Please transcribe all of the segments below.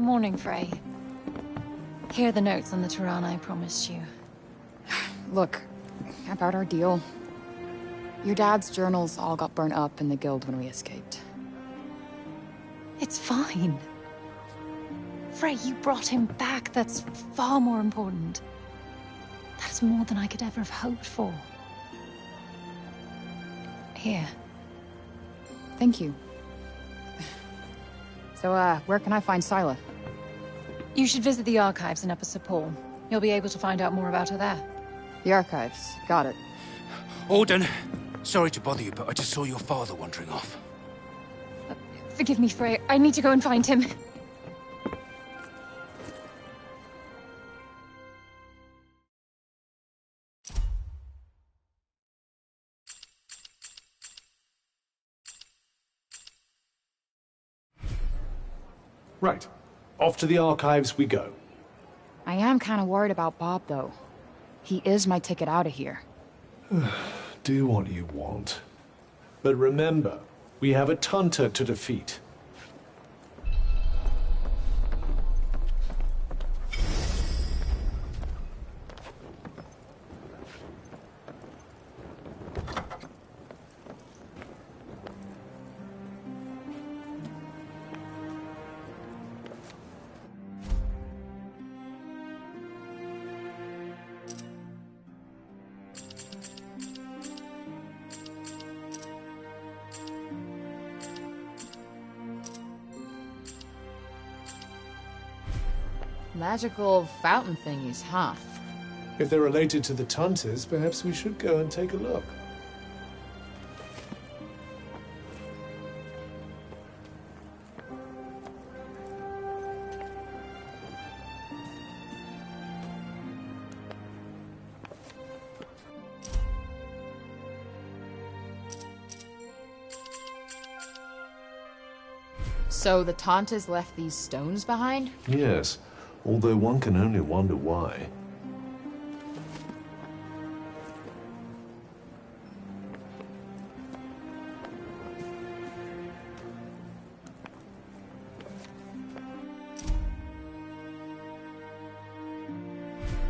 Morning, Frey. Here are the notes on the Tirana I promised you. Look, about our deal. Your dad's journals all got burnt up in the guild when we escaped. It's fine. Frey, you brought him back. That's far more important. That's more than I could ever have hoped for. Here. Thank you. So, where can I find Scylla? You should visit the archives in Upper Sepul. You'll be able to find out more about her there. The archives. Got it. Auden, sorry to bother you, but I just saw your father wandering off. Forgive me, Frey. I need to go and find him. Right. Off to the archives we go. I am kind of worried about Bob, though. He is my ticket out of here. Do what you want. But remember, we have a Tunter to defeat. Magical fountain thingies, huh? If they're related to the Tunters, perhaps we should go and take a look. So the Tantas left these stones behind? Yes, although one can only wonder why.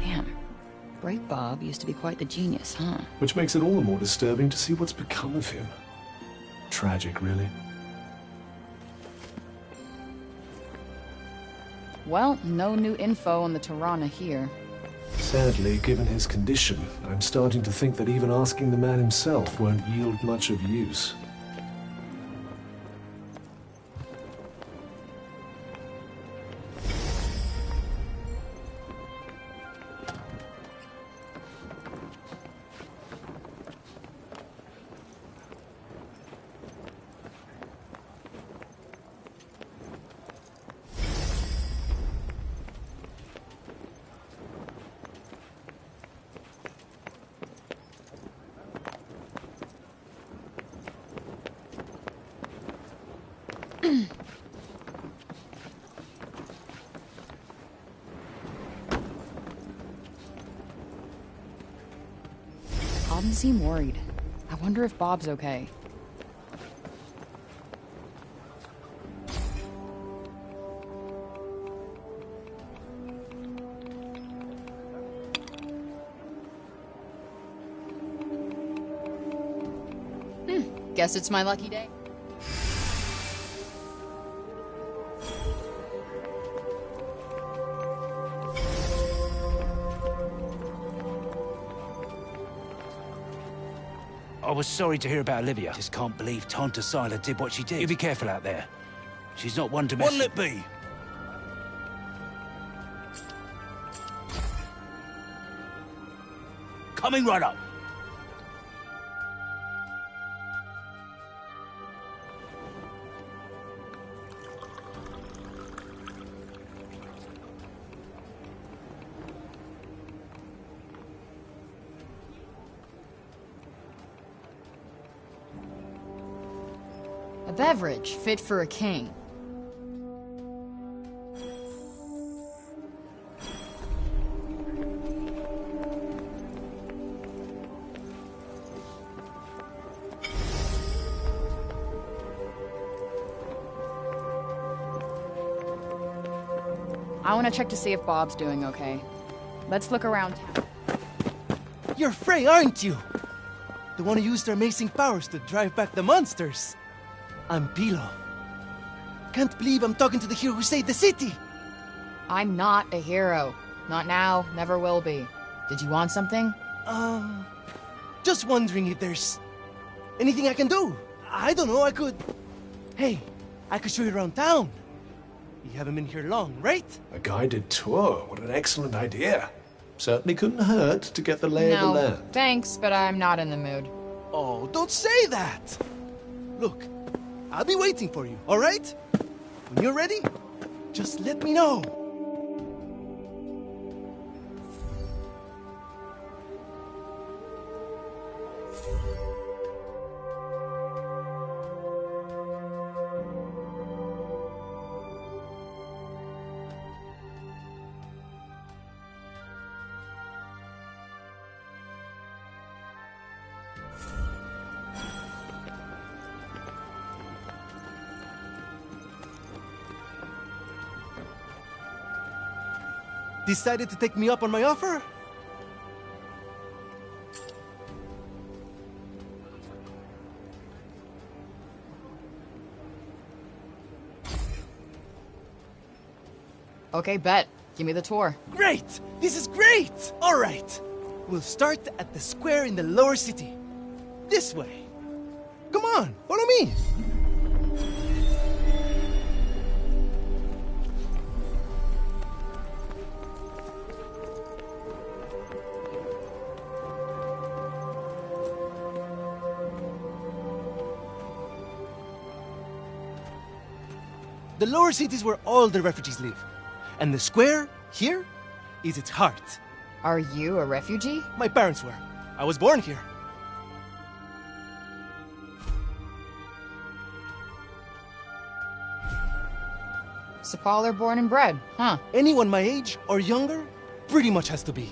Damn. Great Bob used to be quite the genius, huh? Which makes it all the more disturbing to see what's become of him. Tragic, really. Well, no new info on the Tirana here. Sadly, given his condition, I'm starting to think that even asking the man himself won't yield much of use. Auden seemed worried. I wonder if Bob's okay. Guess it's my lucky day. I was sorry to hear about Olivia. Just can't believe Tanta Scylla did what she did. You be careful out there. She's not one to mess. What'll it be? Coming right up. A beverage fit for a king. I want to check to see if Bob's doing okay. Let's look around town. You're Frey, aren't you? The one who used her amazing powers to drive back the monsters. I'm Pilo. Can't believe I'm talking to the hero who saved the city. I'm not a hero. Not now, never will be. Did you want something? Just wondering if there's anything I can do. I don't know, I could... Hey, I could show you around town. You haven't been here long, right? A guided tour? What an excellent idea. Certainly couldn't hurt to get the lay of the land. Thanks, but I'm not in the mood. Oh, don't say that! Look, I'll be waiting for you, all right? When you're ready, just let me know. Decided to take me up on my offer? Okay, bet. Give me the tour. Great! This is great! All right. We'll start at the square in the lower city. This way. Come on, follow me. The lower city is where all the refugees live. And the square, here, is its heart. Are you a refugee? My parents were. I was born here. Sepaller born and bred, huh? Anyone my age or younger pretty much has to be.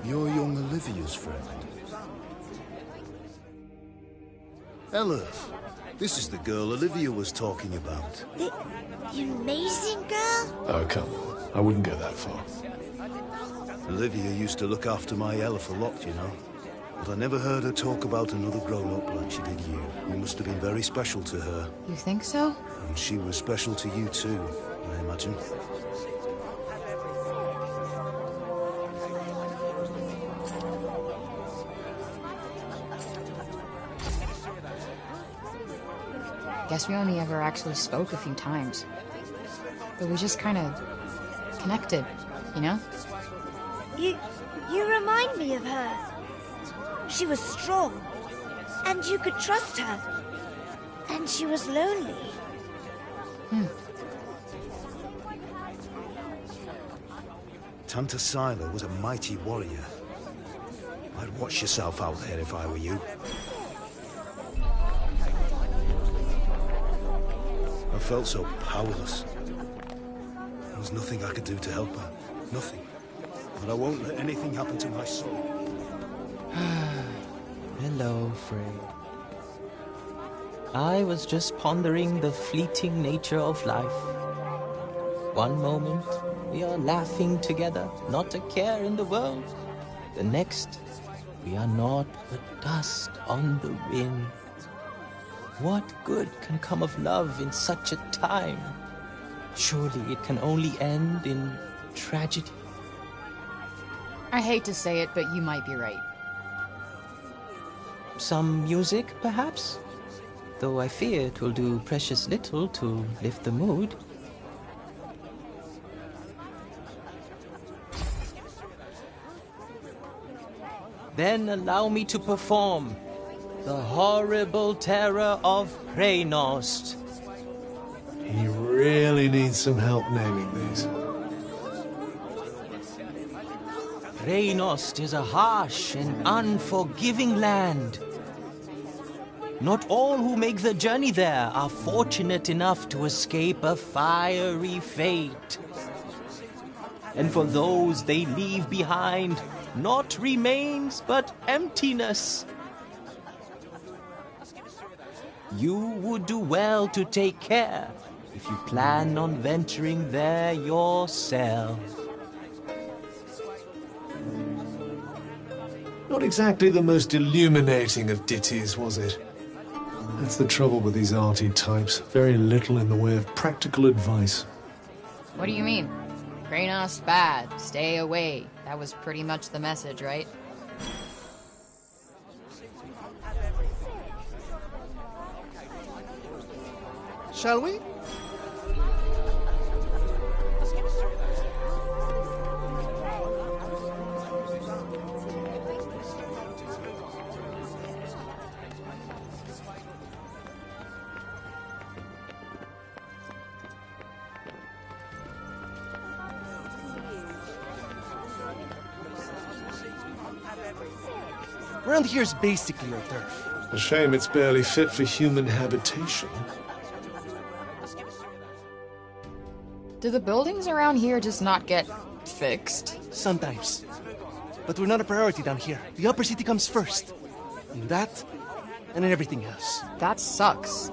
You're young Olivia's friend. Elif, this is the girl Olivia was talking about. The amazing girl? Oh, come on. I wouldn't go that far. Olivia used to look after my Elif a lot, you know. But I never heard her talk about another grown-up like she did you. You must have been very special to her. You think so? And she was special to you too, I imagine. Guess we only ever actually spoke a few times. But we just kind of connected, you know? You remind me of her. She was strong, and you could trust her. And she was lonely. Tanta Sila was a mighty warrior. I'd watch yourself out there if I were you. I felt so powerless. There was nothing I could do to help her. Nothing. But I won't let anything happen to my soul. Hello, Frey. I was just pondering the fleeting nature of life. One moment, we are laughing together, not a care in the world. The next, we are not but dust on the wind. What good can come of love in such a time? Surely it can only end in tragedy. I hate to say it, but you might be right. Some music, perhaps? Though I fear it will do precious little to lift the mood. Then allow me to perform the horrible terror of Preynost. He really needs some help naming these. Preynost is a harsh and unforgiving land. Not all who make the journey there are fortunate enough to escape a fiery fate. And for those they leave behind, not remains but emptiness. You would do well to take care if you plan on venturing there yourself. Not exactly the most illuminating of ditties, was it? That's the trouble with these arty types. Very little in the way of practical advice. What do you mean? Preynost bad, stay away. That was pretty much the message, right? Shall we? Around here is basically our turf. A shame it's barely fit for human habitation. Do the buildings around here just not get fixed? Sometimes. But we're not a priority down here. The upper city comes first. And that, and then everything else. That sucks.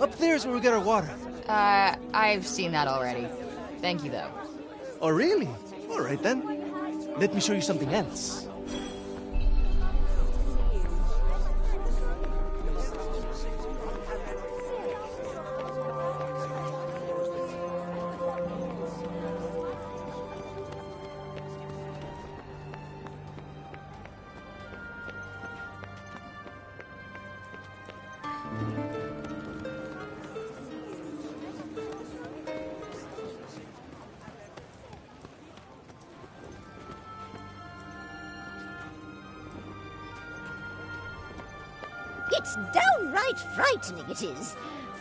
Up there is where we get our water. I've seen that already. Thank you, though. Oh, really? All right, then. Let me show you something else. It's downright frightening, it is.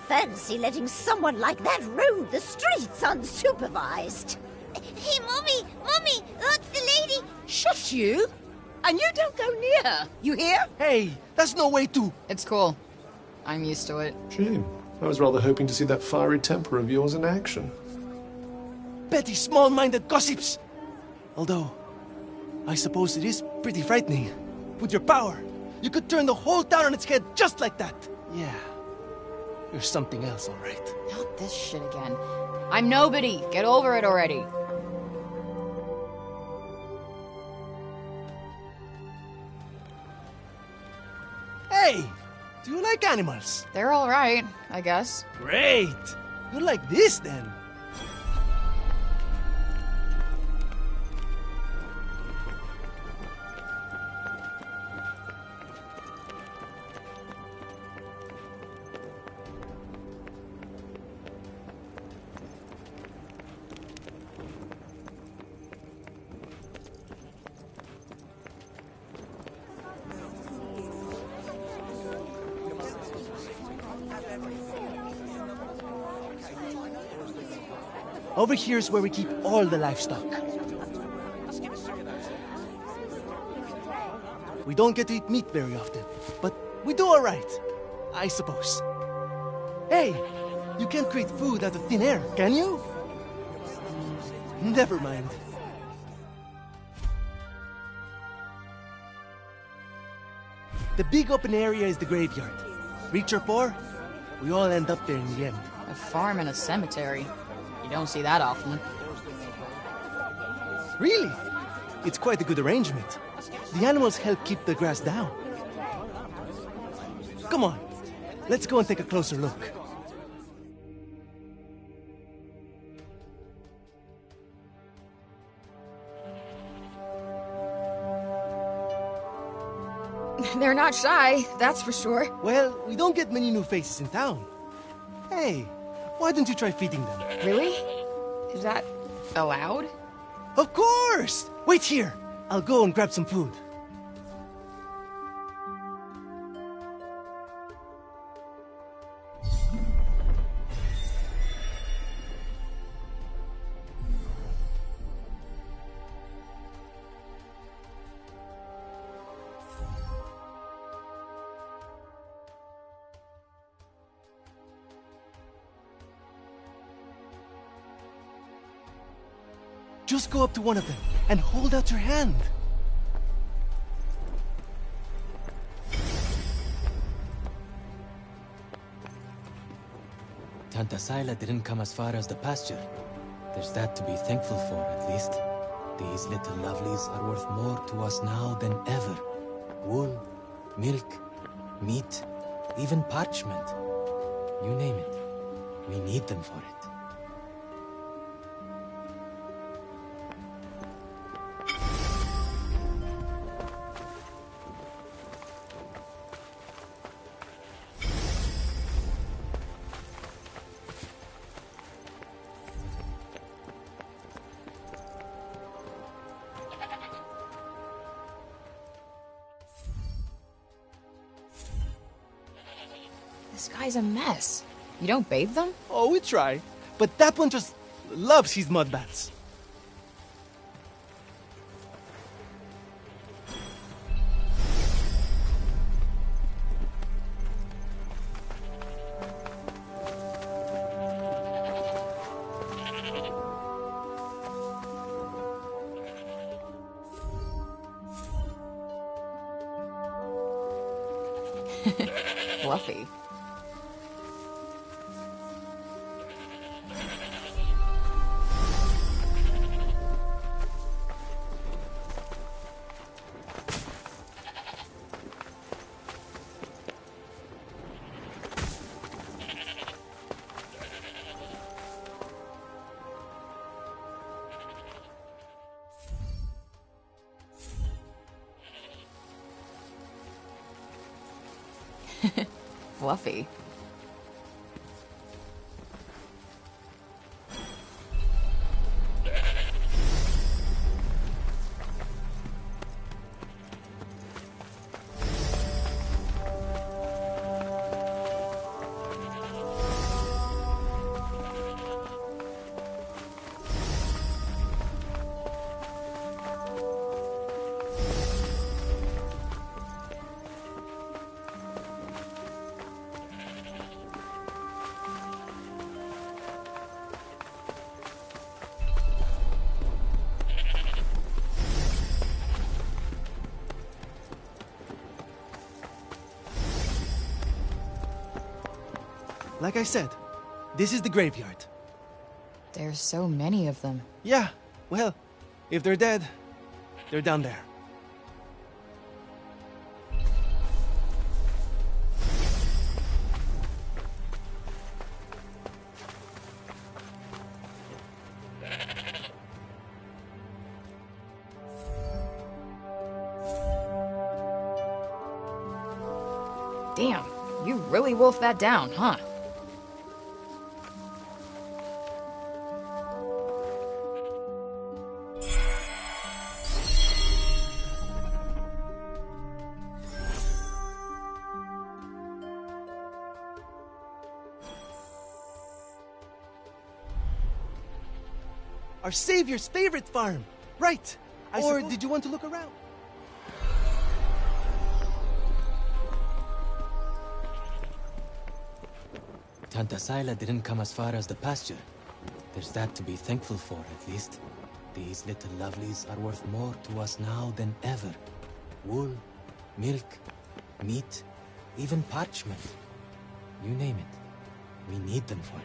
Fancy letting someone like that roam the streets unsupervised. Hey, Mommy! Mommy! That's the lady! Shush you! And you don't go near her, you hear? Hey, that's no way to... It's cool. I'm used to it. Shame. I was rather hoping to see that fiery temper of yours in action. Petty, small-minded gossips! Although, I suppose it is pretty frightening. With your power, you could turn the whole town on its head just like that. Yeah, you're something else, all right. Not this shit again. I'm nobody. Get over it already. Hey, do you like animals? They're all right, I guess. Great! You like this, then? Over here is where we keep all the livestock. We don't get to eat meat very often, but we do all right, I suppose. Hey, you can't create food out of thin air, can you? Never mind. The big open area is the graveyard. Rich or poor, we all end up there in the end. A farm and a cemetery. You don't see that often. Really? It's quite a good arrangement. The animals help keep the grass down. Come on, let's go and take a closer look. They're not shy, that's for sure. Well, we don't get many new faces in town. Hey, why don't you try feeding them? Really? Is that allowed? Of course! Wait here. I'll go and grab some food. Just go up to one of them and hold out your hand. Tanta Sila didn't come as far as the pasture. There's that to be thankful for, at least. These little lovelies are worth more to us now than ever. Wool, milk, meat, even parchment. You name it. We need them for it. This guy's a mess. You don't bathe them? Oh, we try. But that one just loves his mud baths. Fluffy. Fluffy. Like I said, this is the graveyard. There's so many of them. Yeah, well, if they're dead, they're down there. Damn, you really wolfed that down, huh? Our savior's favorite farm. Right. Or did you want to look around? Tanta Sila didn't come as far as the pasture. There's that to be thankful for, at least. These little lovelies are worth more to us now than ever. Wool, milk, meat, even parchment. You name it. We need them for it.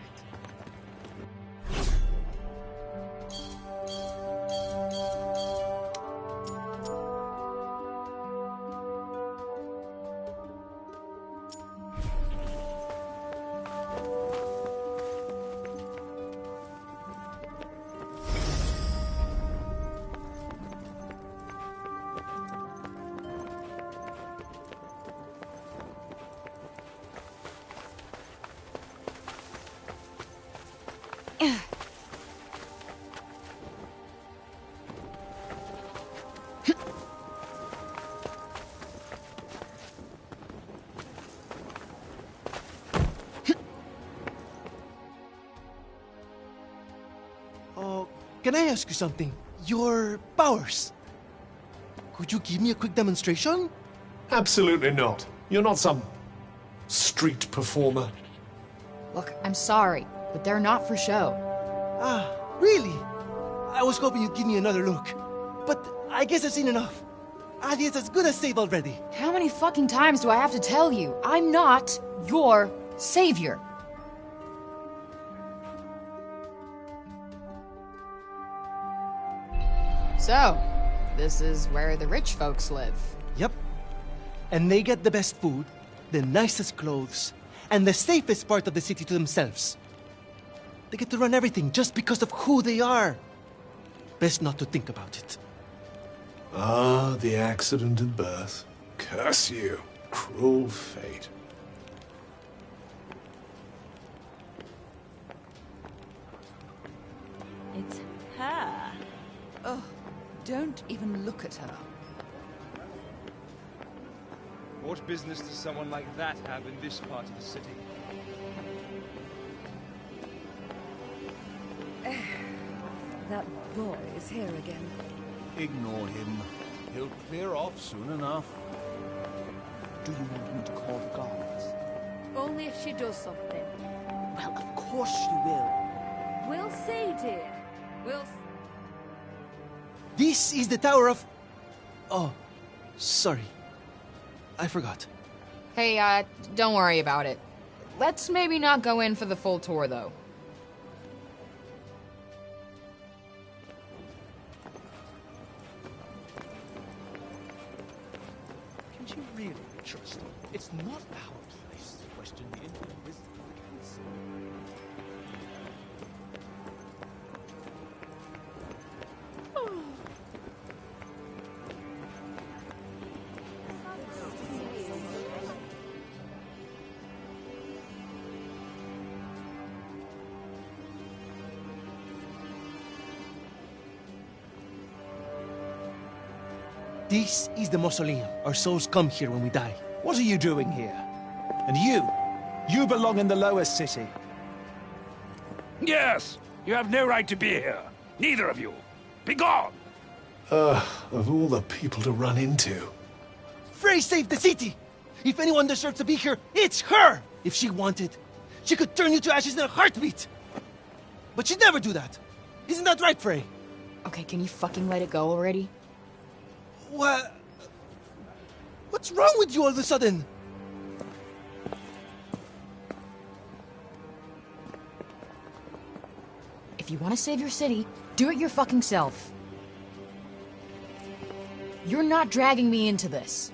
Can I ask you something? Your powers. Could you give me a quick demonstration? Absolutely not. You're not some street performer. Look, I'm sorry, but they're not for show. Ah, really? I was hoping you'd give me another look. But I guess I've seen enough. Adi is as good as saved already. How many fucking times do I have to tell you? I'm not your savior. So, this is where the rich folks live. Yep. And they get the best food, the nicest clothes, and the safest part of the city to themselves. They get to run everything just because of who they are. Best not to think about it. Ah, the accident at birth. Curse you. Cruel fate. It's her. Oh, don't even look at her. What business does someone like that have in this part of the city? That boy is here again. Ignore him. He'll clear off soon enough. Do you want me to call the guards? Only if she does something. Well, of course she will. We'll see, dear. We'll see. This is the Tower of... Oh, sorry. I forgot. Hey, don't worry about it. Let's maybe not go in for the full tour, though. Can you really trust him? It's not our place to question the infinite wisdom of the council. This is the mausoleum. Our souls come here when we die. What are you doing here? And you belong in the lower city. Yes, you have no right to be here. Neither of you. Be gone! Of all the people to run into. Frey saved the city! If anyone deserves to be here, it's her! If she wanted, she could turn you to ashes in a heartbeat! But she'd never do that. Isn't that right, Frey? Okay, can you fucking let it go already? What? What's wrong with you all of a sudden? If you want to save your city, do it your fucking self. You're not dragging me into this.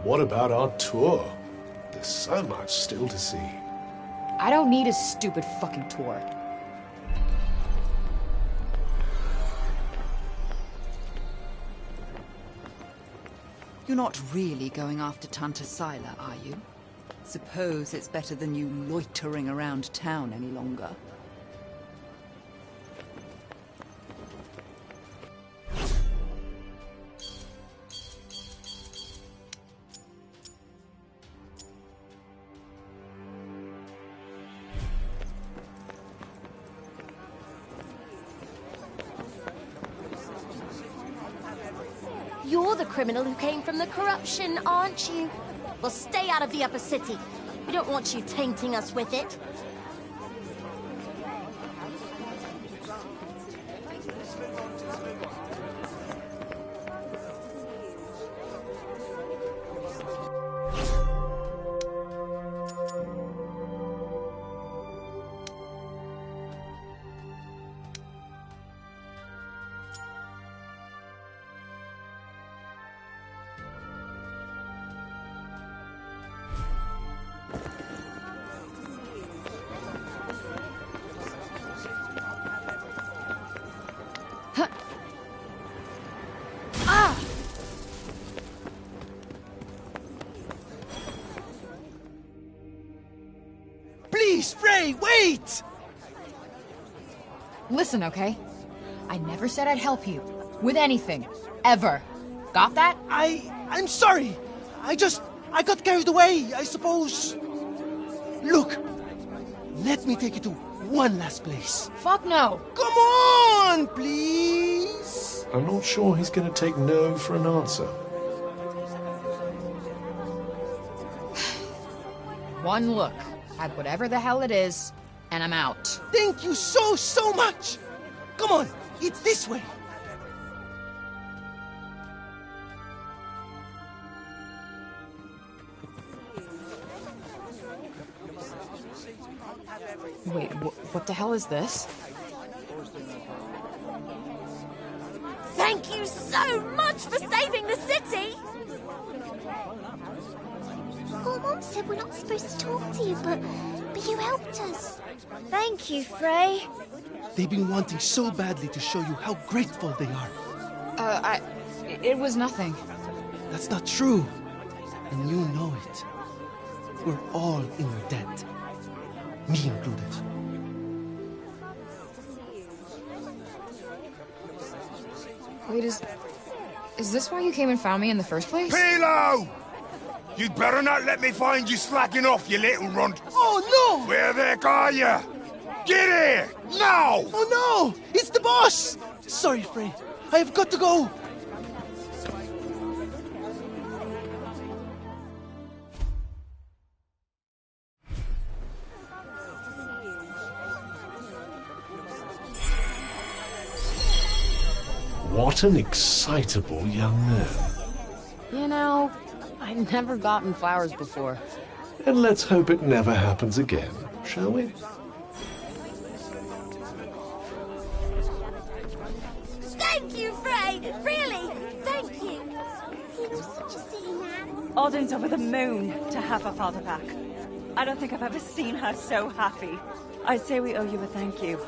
What about our tour? There's so much still to see. I don't need a stupid fucking tour. You're not really going after Tanta Sila, are you? Suppose it's better than you loitering around town any longer. You're the criminal who came from the corruption, aren't you? Well, stay out of the upper city. We don't want you tainting us with it. Please, Frey, wait! Listen, okay? I never said I'd help you. With anything. Ever. Got that? I'm sorry! I got carried away, I suppose. Look, let me take you to one last place. Fuck no. Come on, please. I'm not sure he's going to take no for an answer. One look at whatever the hell it is, and I'm out. Thank you so much. Come on, it's this way. Wait, what the hell is this? Thank you so much for saving the city! Oh, Mom said we're not supposed to talk to you, but you helped us. Thank you, Frey. They've been wanting so badly to show you how grateful they are. It was nothing. That's not true. And you know it. We're all in your debt. Me included. Wait, is this why you came and found me in the first place? Pilo! You'd better not let me find you slacking off, you little runt. Oh, no! Where the heck are you? Get here! Now! Oh, no! It's the boss! Sorry, Frey. I have got to go. What an excitable young man. You know, I'd never gotten flowers before. And let's hope it never happens again, shall we? Thank you, Frey! Really, thank you! He was such a silly man. Odin's over the moon to have her father back. I don't think I've ever seen her so happy. I'd say we owe you a thank you.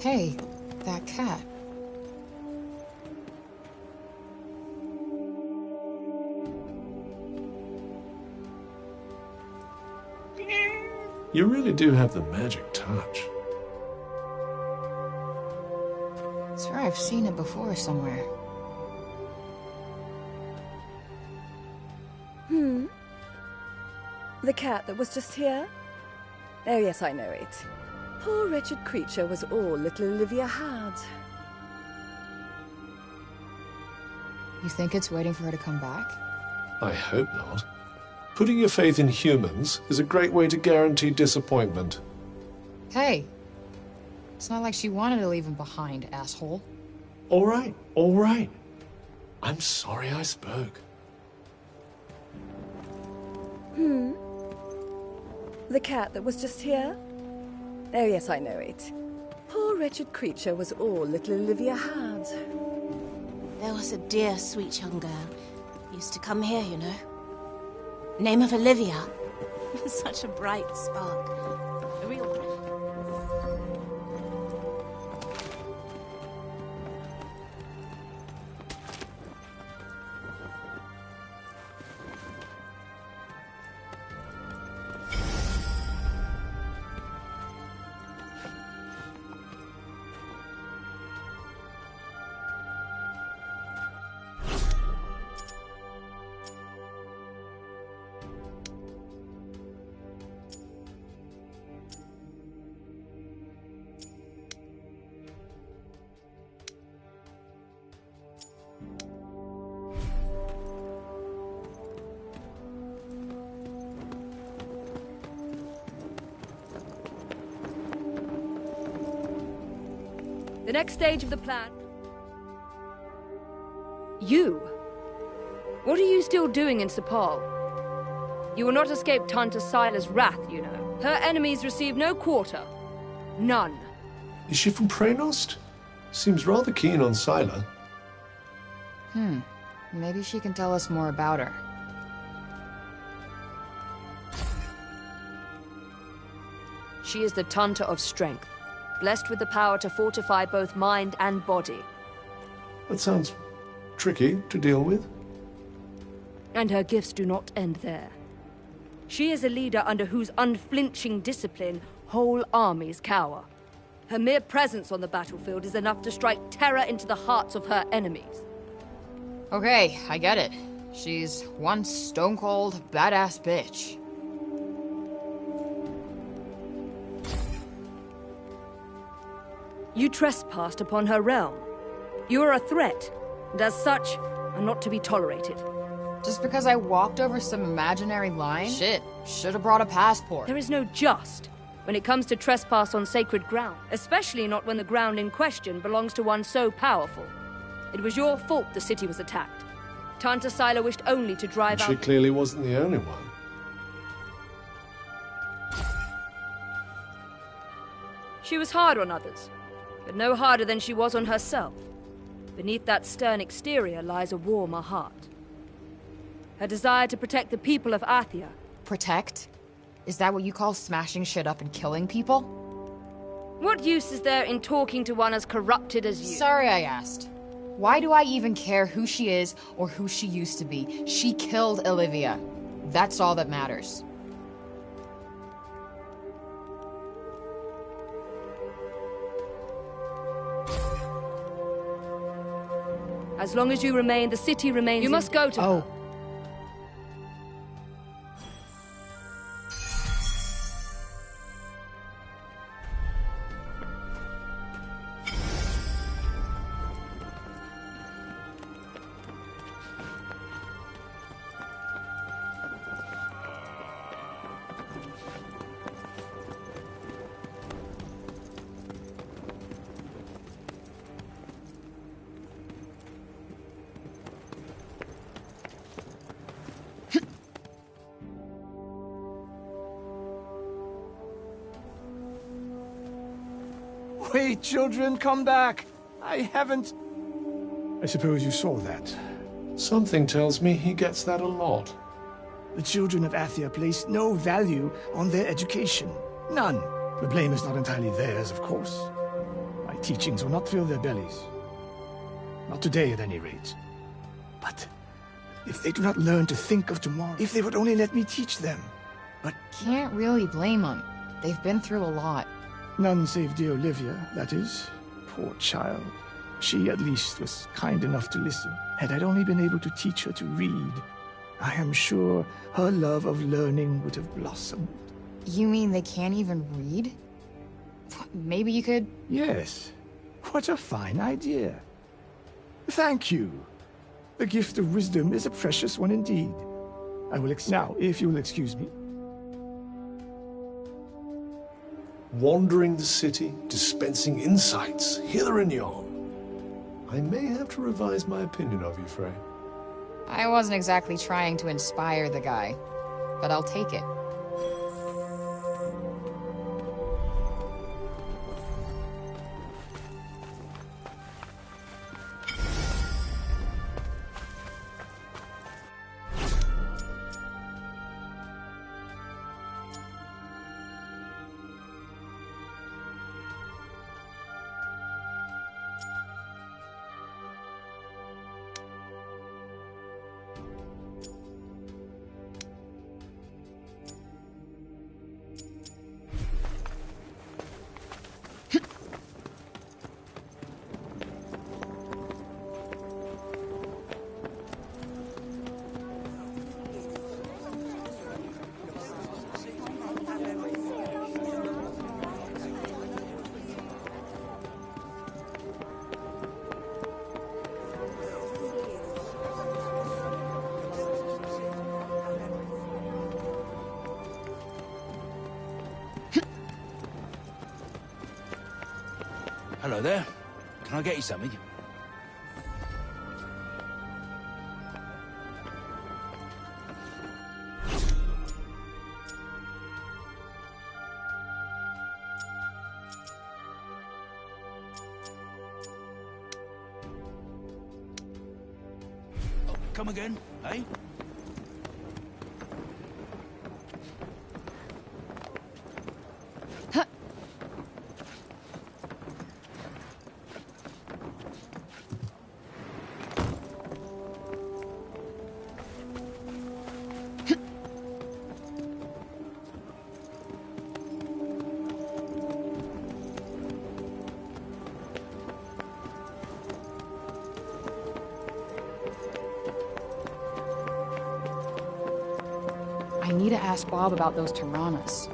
Hey, that cat. You really do have the magic touch. I swear I've seen it before somewhere. The cat that was just here? Oh, yes, I know it. Poor wretched creature was all little Olivia had. You think it's waiting for her to come back? I hope not. Putting your faith in humans is a great way to guarantee disappointment. Hey, it's not like she wanted to leave him behind, asshole. All right, all right. I'm sorry I spoke. The cat that was just here? Oh, yes, I know it. Poor wretched creature was all little Olivia had. There was a dear, sweet young girl. Used to come here, you know. Name of Olivia. Such a bright spark. A real... The next stage of the plan... You? What are you still doing in Sepal? You will not escape Tanta Sila's wrath, you know. Her enemies receive no quarter. None. Is she from Praenost? Seems rather keen on Sila. Maybe she can tell us more about her. She is the Tanta of Strength, blessed with the power to fortify both mind and body. That sounds tricky to deal with. And her gifts do not end there. She is a leader under whose unflinching discipline whole armies cower. Her mere presence on the battlefield is enough to strike terror into the hearts of her enemies. Okay, I get it. She's one stone-cold, badass bitch. You trespassed upon her realm. You are a threat, and as such, are not to be tolerated. Just because I walked over some imaginary line? Shit, should have brought a passport. There is no just when it comes to trespass on sacred ground, especially not when the ground in question belongs to one so powerful. It was your fault the city was attacked. Tanta Sila wished only to drive out... She clearly wasn't the only one. She was hard on others, but no harder than she was on herself. Beneath that stern exterior lies a warmer heart. Her desire to protect the people of Athia. Protect? Is that what you call smashing shit up and killing people? What use is there in talking to one as corrupted as you? Sorry I asked. Why do I even care who she is or who she used to be? She killed Olivia. That's all that matters. As long as you remain, the city remains. You must go to her. Wait, children, come back! I haven't... I suppose you saw that. Something tells me he gets that a lot. The children of Athia place no value on their education. None. The blame is not entirely theirs, of course. My teachings will not fill their bellies. Not today, at any rate. But if they do not learn to think of tomorrow, if they would only let me teach them. But... Can't really blame them. They've been through a lot. None save dear Olivia, that is. Poor child. She, at least, was kind enough to listen. Had I only been able to teach her to read, I am sure her love of learning would have blossomed. You mean they can't even read? Maybe you could... Yes. What a fine idea. Thank you. The gift of wisdom is a precious one indeed. I will now, if you will excuse me. Wandering the city, dispensing insights, hither and yon. I may have to revise my opinion of you, Frey. I wasn't exactly trying to inspire the guy, but I'll take it. Hello there. Can I get you something? Come again, eh? I need to ask Bob about those Tiranas.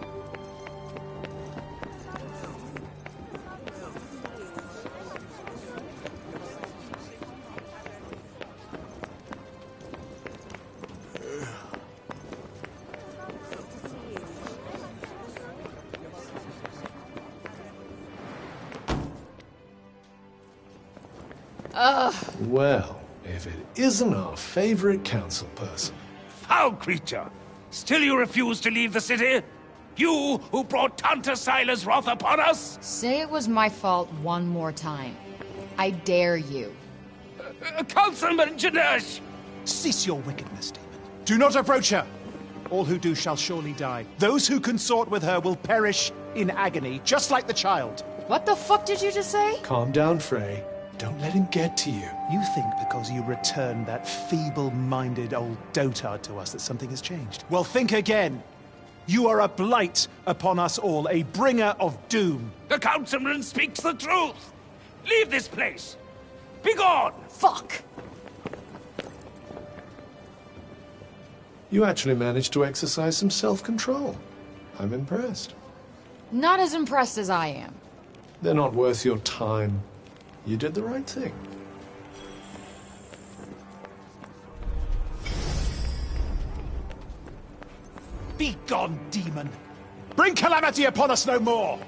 Well, if it isn't our favorite council person. Foul creature! Still you refuse to leave the city? You who brought Tanta Sila's wrath upon us? Say it was my fault one more time. I dare you. Councilman Janesh! Cease your wickedness, demon. Do not approach her! All who do shall surely die. Those who consort with her will perish in agony, just like the child. What the fuck did you just say? Calm down, Frey. Don't let him get to you. You think because you returned that feeble-minded old dotard to us that something has changed? Well, think again. You are a blight upon us all, a bringer of doom. The councilman speaks the truth! Leave this place! Be gone! Fuck! You actually managed to exercise some self-control. I'm impressed. Not as impressed as I am. They're not worth your time. You did the right thing. Be gone, demon! Bring calamity upon us no more!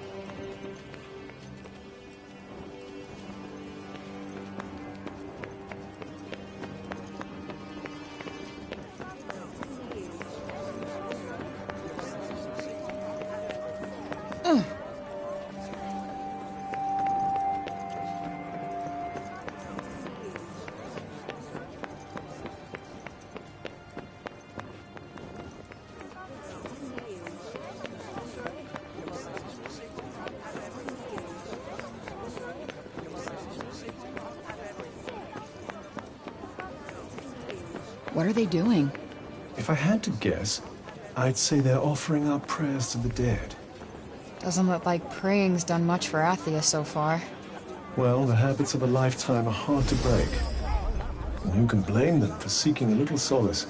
What are they doing? If I had to guess, I'd say they're offering up prayers to the dead. Doesn't look like praying's done much for Athia so far. Well, the habits of a lifetime are hard to break. And who can blame them for seeking a little solace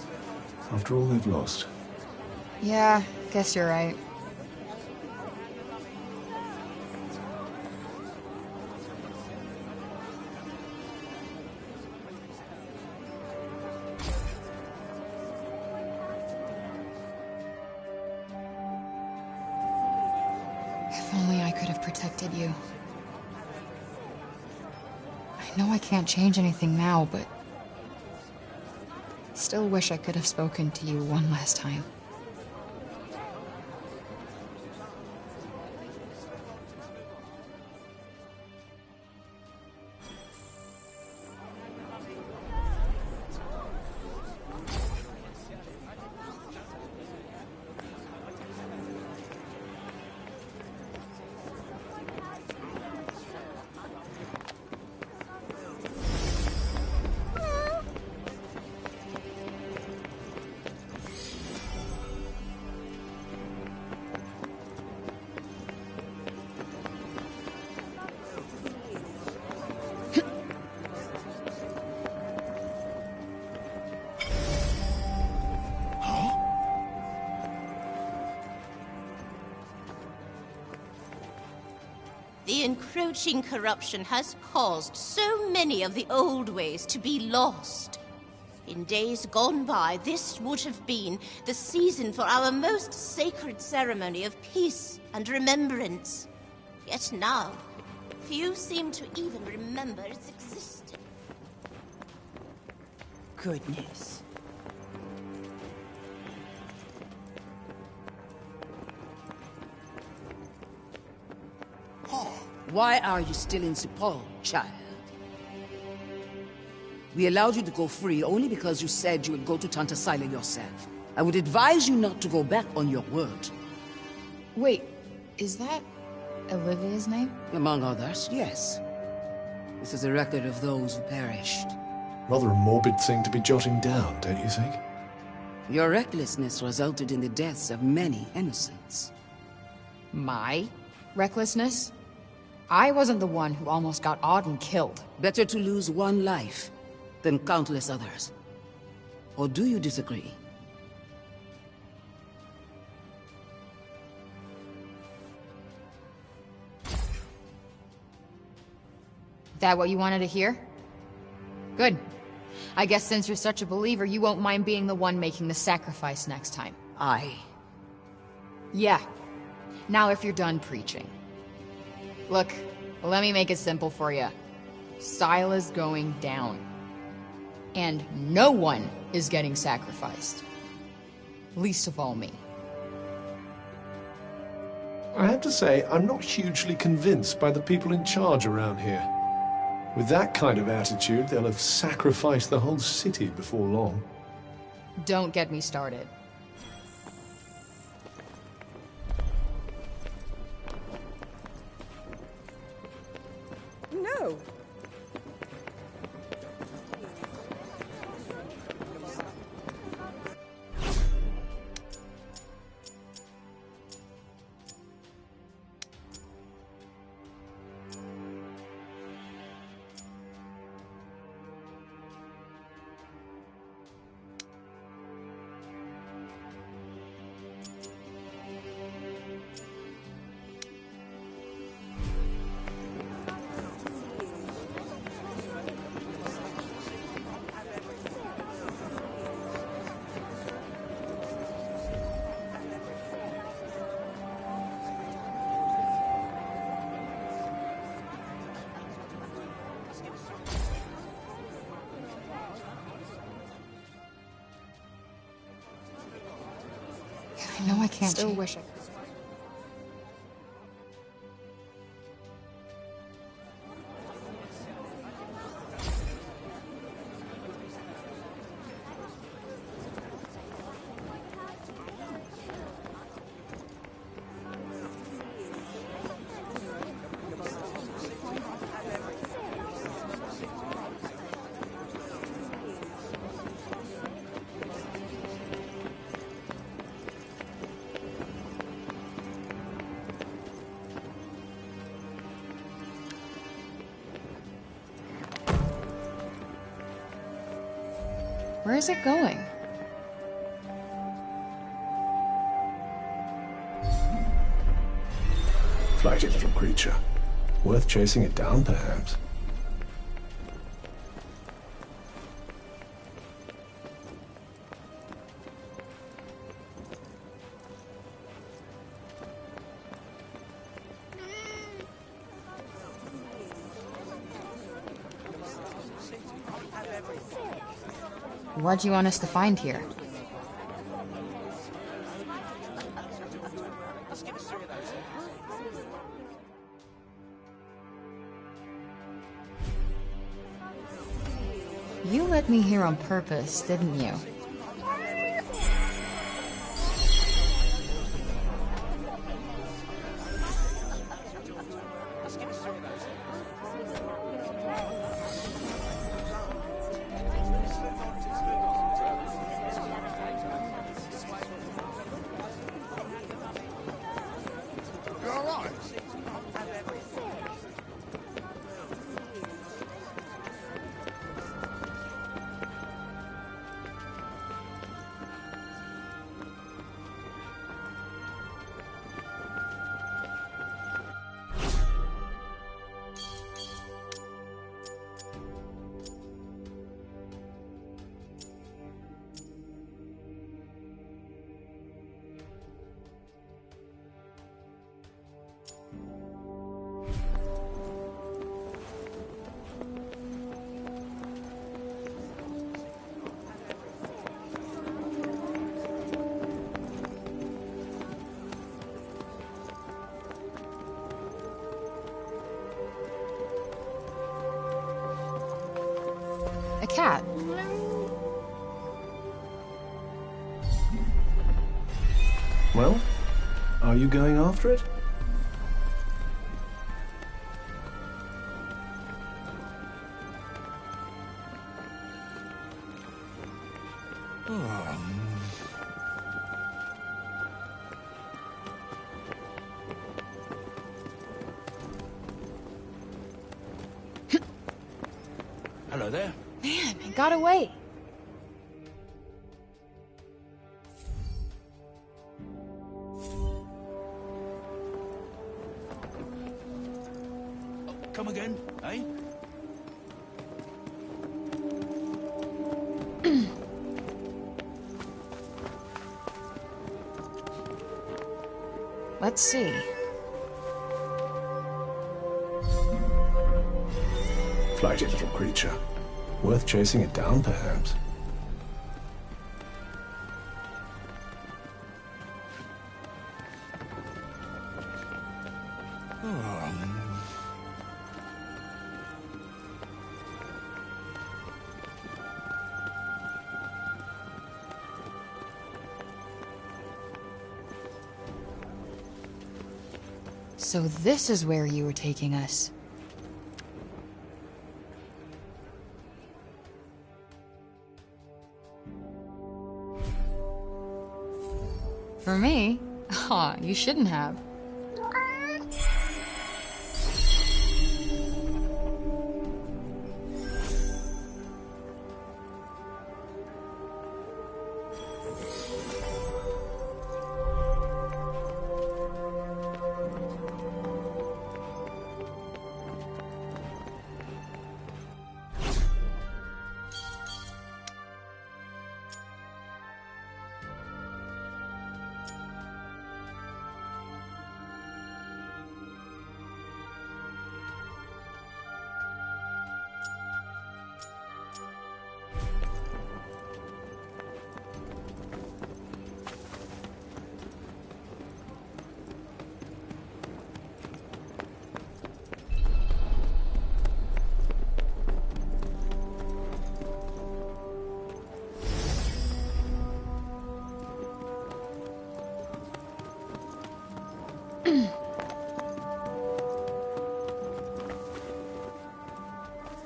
after all they've lost? Yeah, guess you're right. If only I could have protected you. I know I can't change anything now, but still wish I could have spoken to you one last time. The encroaching corruption has caused so many of the old ways to be lost. In days gone by, this would have been the season for our most sacred ceremony of peace and remembrance. Yet now, few seem to even remember its existence. Goodness. Why are you still in Sepul, child? We allowed you to go free only because you said you would go to Tanta Sila yourself. I would advise you not to go back on your word. Wait, is that Olivia's name? Among others, yes. This is a record of those who perished. Rather a morbid thing to be jotting down, don't you think? Your recklessness resulted in the deaths of many innocents. My recklessness? I wasn't the one who almost got Auden killed. Better to lose one life than countless others. Or do you disagree? That what you wanted to hear? Good. I guess since you're such a believer, you won't mind being the one making the sacrifice next time. Yeah. Now if you're done preaching. Look, let me make it simple for you. Sila's going down. And no one is getting sacrificed. Least of all me. I have to say, I'm not hugely convinced by the people in charge around here. With that kind of attitude, they'll have sacrificed the whole city before long. Don't get me started. No. I know I can't still wish I could. Where is it going? Flighty little creature. Worth chasing it down, perhaps. What do you want us to find here? You let me here on purpose, didn't you? A cat. Well, are you going after it? Hello there. Man, it got away. Come again, eh? Let's see. Flighty little creature. Worth chasing it down, perhaps. So this is where you were taking us. For me? Aw, you shouldn't have.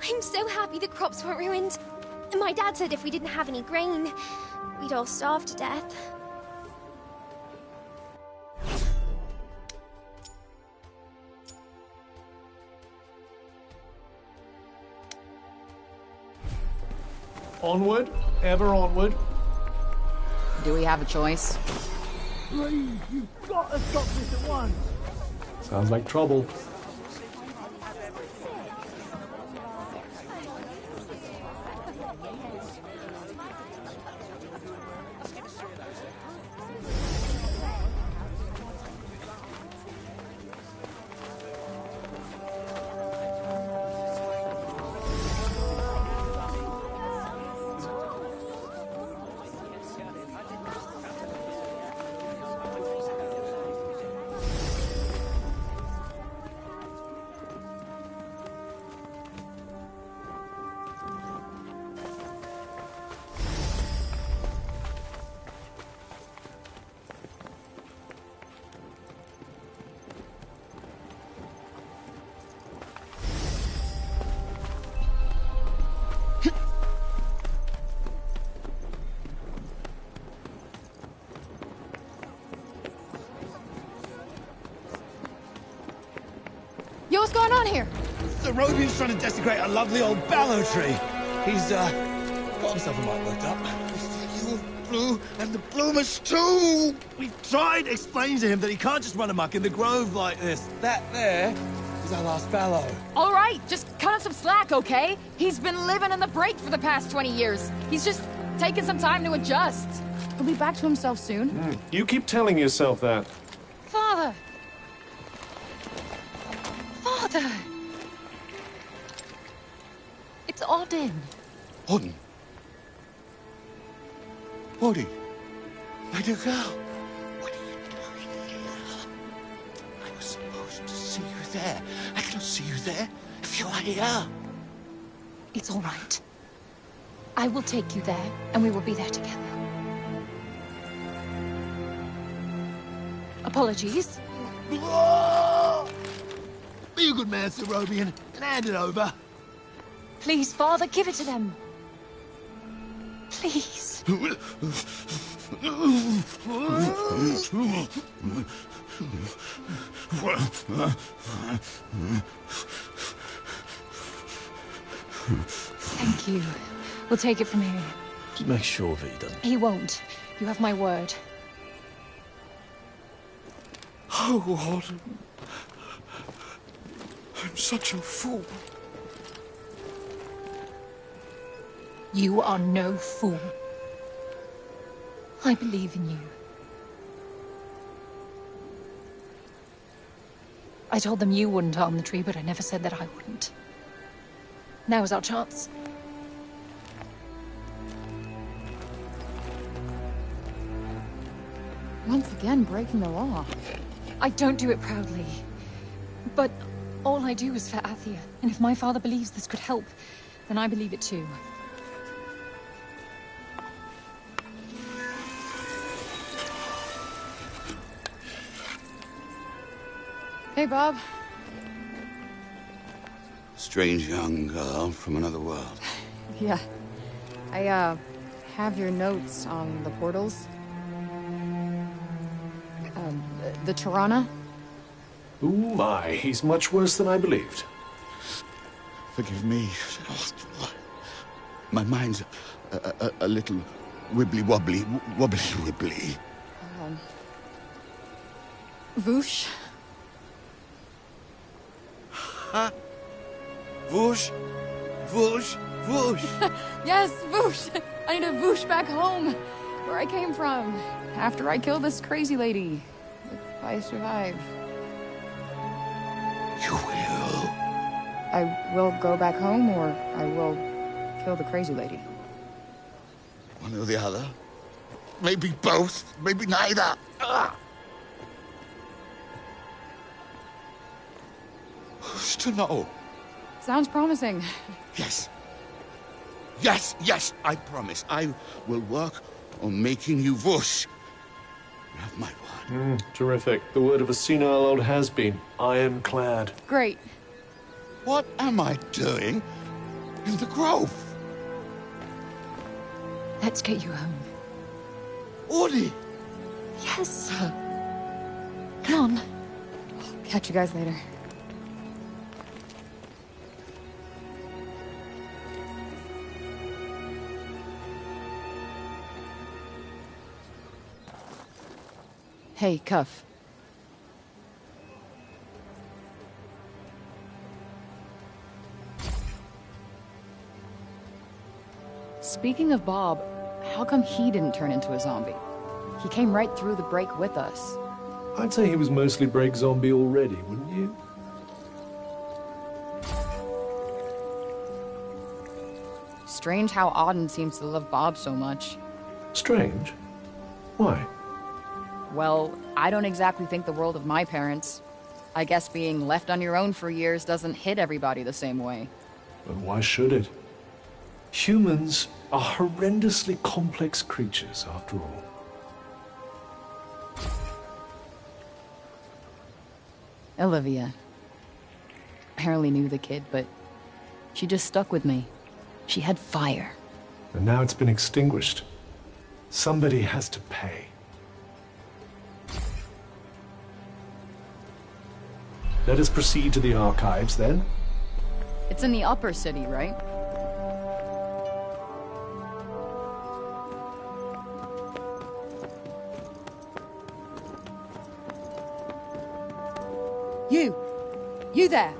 I'm so happy the crops weren't ruined. My dad said if we didn't have any grain, we'd all starve to death. Onward, ever onward. Do we have a choice? Please, you've got to stop this at once. Sounds like trouble. Yo, what's going on here? The Robian's trying to desecrate a lovely old ballow tree. He's, got himself a mite worked up. You're blue, and the bloomers too! We've tried explaining to him that he can't just run amok in the grove like this. That there is our last fallow. All right, just cut him some slack, okay? He's been living in the break for the past 20 years. He's just taking some time to adjust. He'll be back to himself soon. You keep telling yourself that. Father! Father! It's Odin. Odin? Odin? My dear girl, what are you doing here? I was supposed to see you there. I cannot see you there if you are here. It's all right. I will take you there, and we will be there together. Apologies. Be a good man, Serobian, and hand it over. Please, Father, give it to them. Please. Thank you. We'll take it from here. Just make sure that he doesn't. He won't. You have my word. Oh, Lord. I'm such a fool. You are no fool. I believe in you. I told them you wouldn't harm the tree, but I never said that I wouldn't. Now is our chance. Once again, breaking the law. I don't do it proudly. But all I do is for Athia. And if my father believes this could help, then I believe it too. Hey, Bob. Strange young girl from another world. Yeah. I, have your notes on the portals. The Tirana? Ooh my, he's much worse than I believed. Forgive me. My mind's a little wibbly-wobbly, wobbly-wibbly. Voosh? Huh? Voosh? Voosh? Voosh? Yes, Voosh! I need a Voosh back home, where I came from, after I killed this crazy lady. If I survive. You will? I will go back home, or I will kill the crazy lady. One or the other. Maybe both, maybe neither. Who's to know? Sounds promising. Yes. Yes, yes, I promise. I will work on making you Voosh. You have my word. Terrific. The word of a senile old has-been. Ironclad. Great. What am I doing in the grove? Let's get you home. Audie! Yes. Come on. Catch you guys later. Hey, Cuff. Speaking of Bob, how come he didn't turn into a zombie? He came right through the break with us. I'd say he was mostly break zombie already, wouldn't you? Strange how Auden seems to love Bob so much. Strange? Why? Well, I don't exactly think the world of my parents. I guess being left on your own for years doesn't hit everybody the same way. But why should it? Humans are horrendously complex creatures, after all. Olivia. Barely knew the kid, but she just stuck with me. She had fire. And now it's been extinguished. Somebody has to pay. Let us proceed to the archives, then. It's in the upper city, right? You there!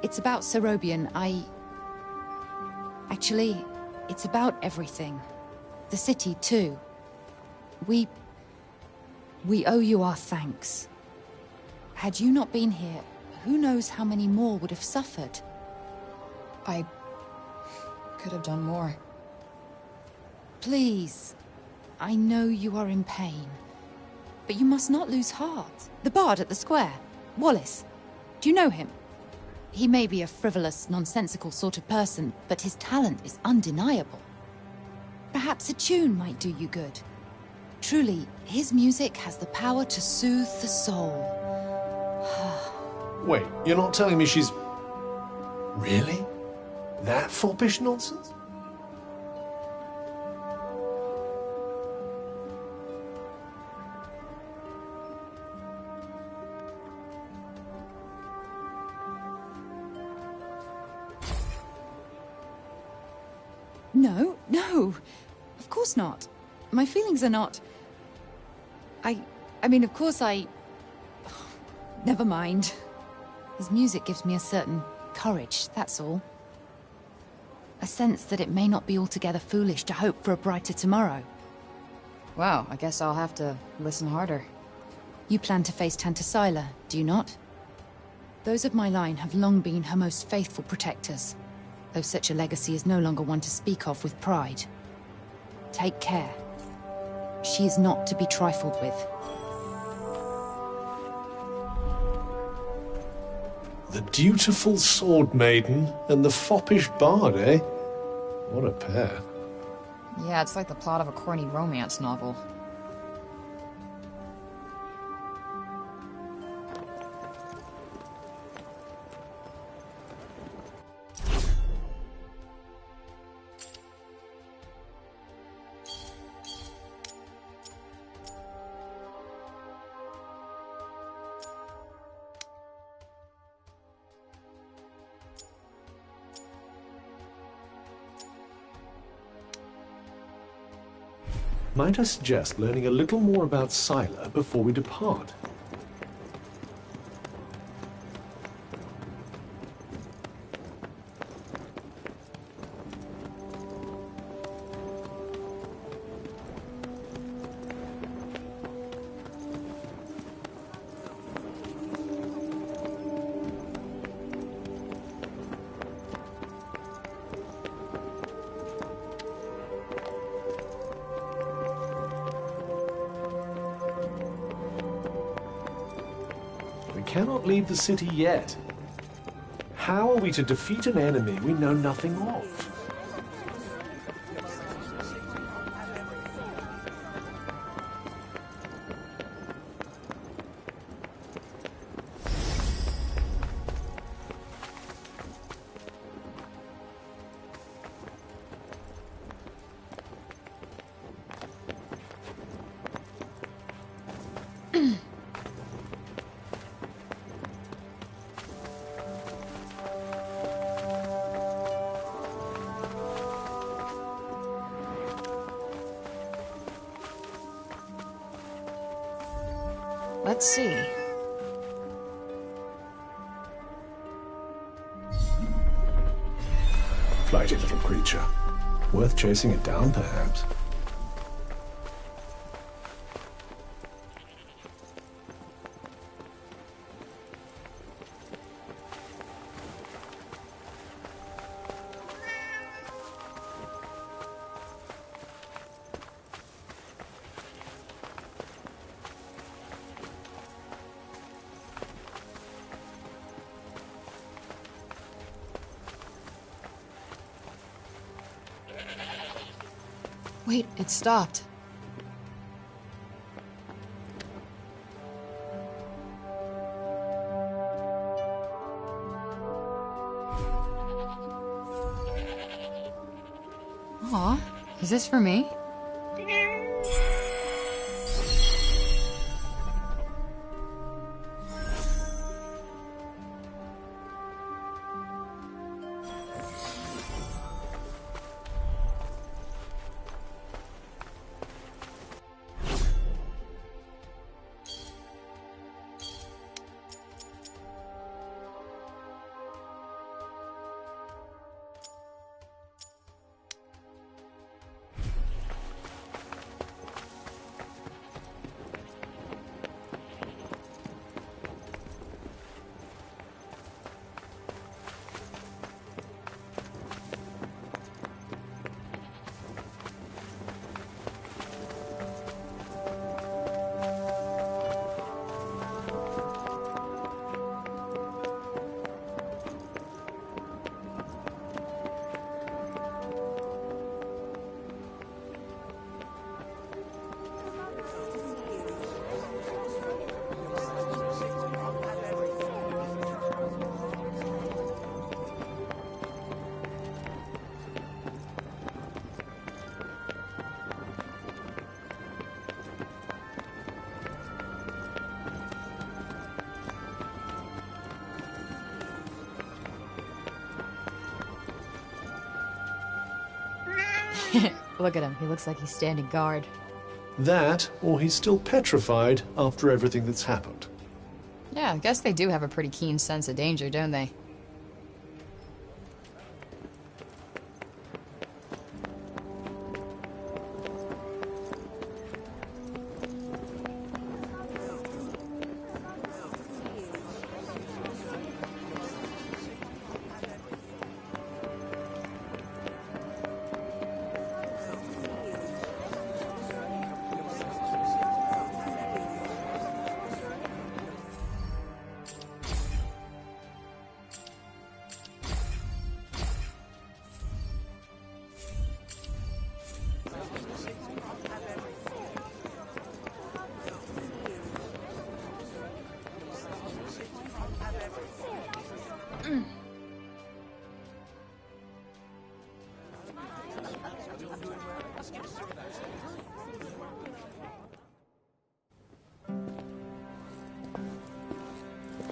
It's about Serobian. Actually, it's about everything. The city, too. We owe you our thanks. Had you not been here, who knows how many more would have suffered? I could have done more. Please. I know you are in pain. But you must not lose heart. The bard at the square, Wallace. Do you know him? He may be a frivolous, nonsensical sort of person, but his talent is undeniable. Perhaps a tune might do you good. Truly, his music has the power to soothe the soul. Wait, you're not telling me she's... Really? That foppish nonsense? No, no. Of course not. My feelings are not... I mean, of course Never mind. His music gives me a certain courage, that's all. A sense that it may not be altogether foolish to hope for a brighter tomorrow. Wow, I guess I'll have to listen harder. You plan to face Tantasila, do you not? Those of my line have long been her most faithful protectors, though such a legacy is no longer one to speak of with pride. Take care. She is not to be trifled with. The dutiful sword maiden and the foppish bard, eh? What a pair. Yeah, it's like the plot of a corny romance novel. Might I suggest learning a little more about Scylla before we depart? Cannot leave the city yet. How are we to defeat an enemy we know nothing of? Let's see. Flighty little creature. Worth chasing it down, perhaps. Wait, it stopped. Aw, is this for me? Look at him. He looks like he's standing guard. That, or he's still petrified after everything that's happened. Yeah, I guess they do have a pretty keen sense of danger, don't they?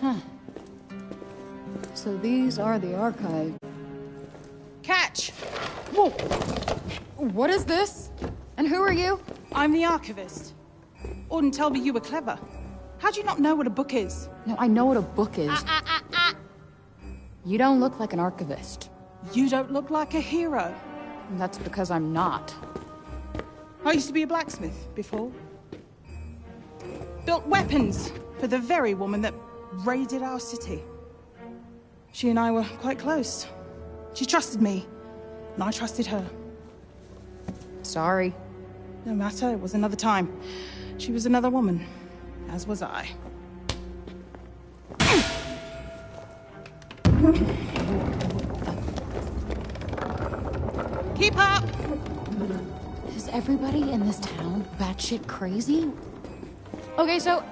Huh. So these are the archives. Catch! Whoa! What is this? And who are you? I'm the archivist. Auden told me you were clever. How do you not know what a book is? No, I know what a book is. You don't look like an archivist. You don't look like a hero. That's because I'm not. I used to be a blacksmith before. Built weapons for the very woman that raided our city. She and I were quite close. She trusted me, and I trusted her. Sorry. No matter, it was another time. She was another woman, as was I. Keep up! Is everybody in this town batshit crazy? Okay, so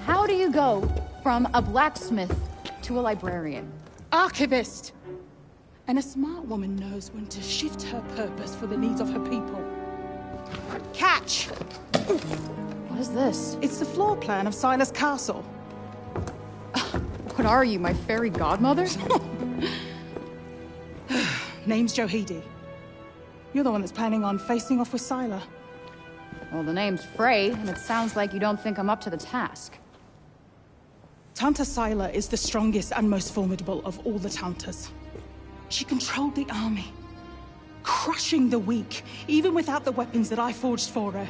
how do you go from a blacksmith to a librarian? Archivist! And a smart woman knows when to shift her purpose for the needs of her people. Catch! What is this? It's the floor plan of Silas Castle. What are you, my fairy godmother? Name's Johidi. You're the one that's planning on facing off with Sila. Well, the name's Frey, and it sounds like you don't think I'm up to the task. Tanta Sila is the strongest and most formidable of all the Tantas. She controlled the army, crushing the weak, even without the weapons that I forged for her.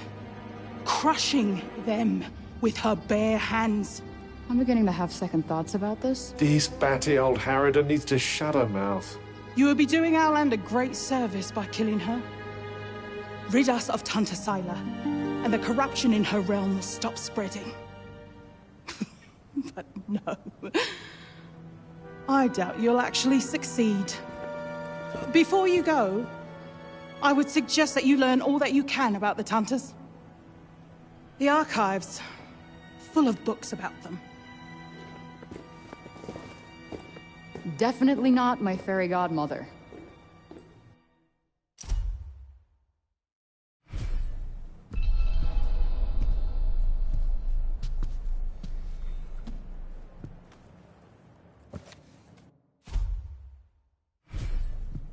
Crushing them with her bare hands. I'm beginning to have second thoughts about this. This batty old harridan needs to shut her mouth. You would be doing our land a great service by killing her. Rid us of Tanta Sila, and the corruption in her realm will stop spreading. But no. I doubt you'll actually succeed. Before you go, I would suggest that you learn all that you can about the Tantas. The archives, full of books about them. Definitely not my fairy godmother.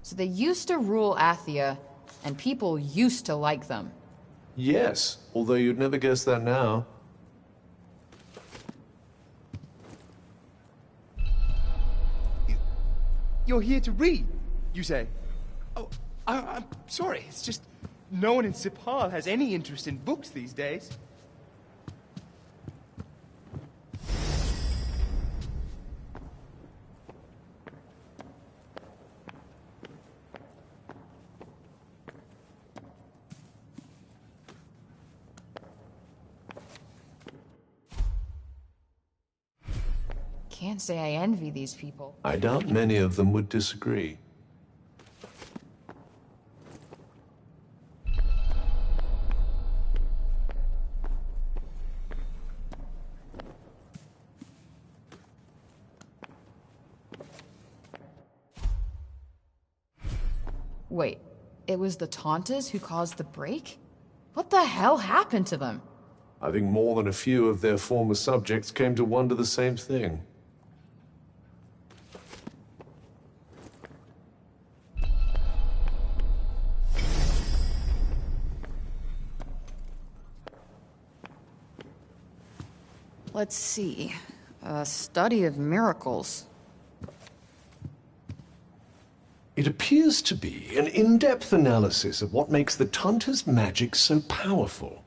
So they used to rule Athia, and people used to like them. Yes, although you'd never guess that now. You're here to read, you say? Oh, I'm sorry. It's just no one in Sipal has any interest in books these days. Can't say I envy these people. I doubt many of them would disagree. Wait, it was the Tantas who caused the break? What the hell happened to them? I think more than a few of their former subjects came to wonder the same thing. Let's see. A study of miracles. It appears to be an in-depth analysis of what makes the Tanta's magic so powerful.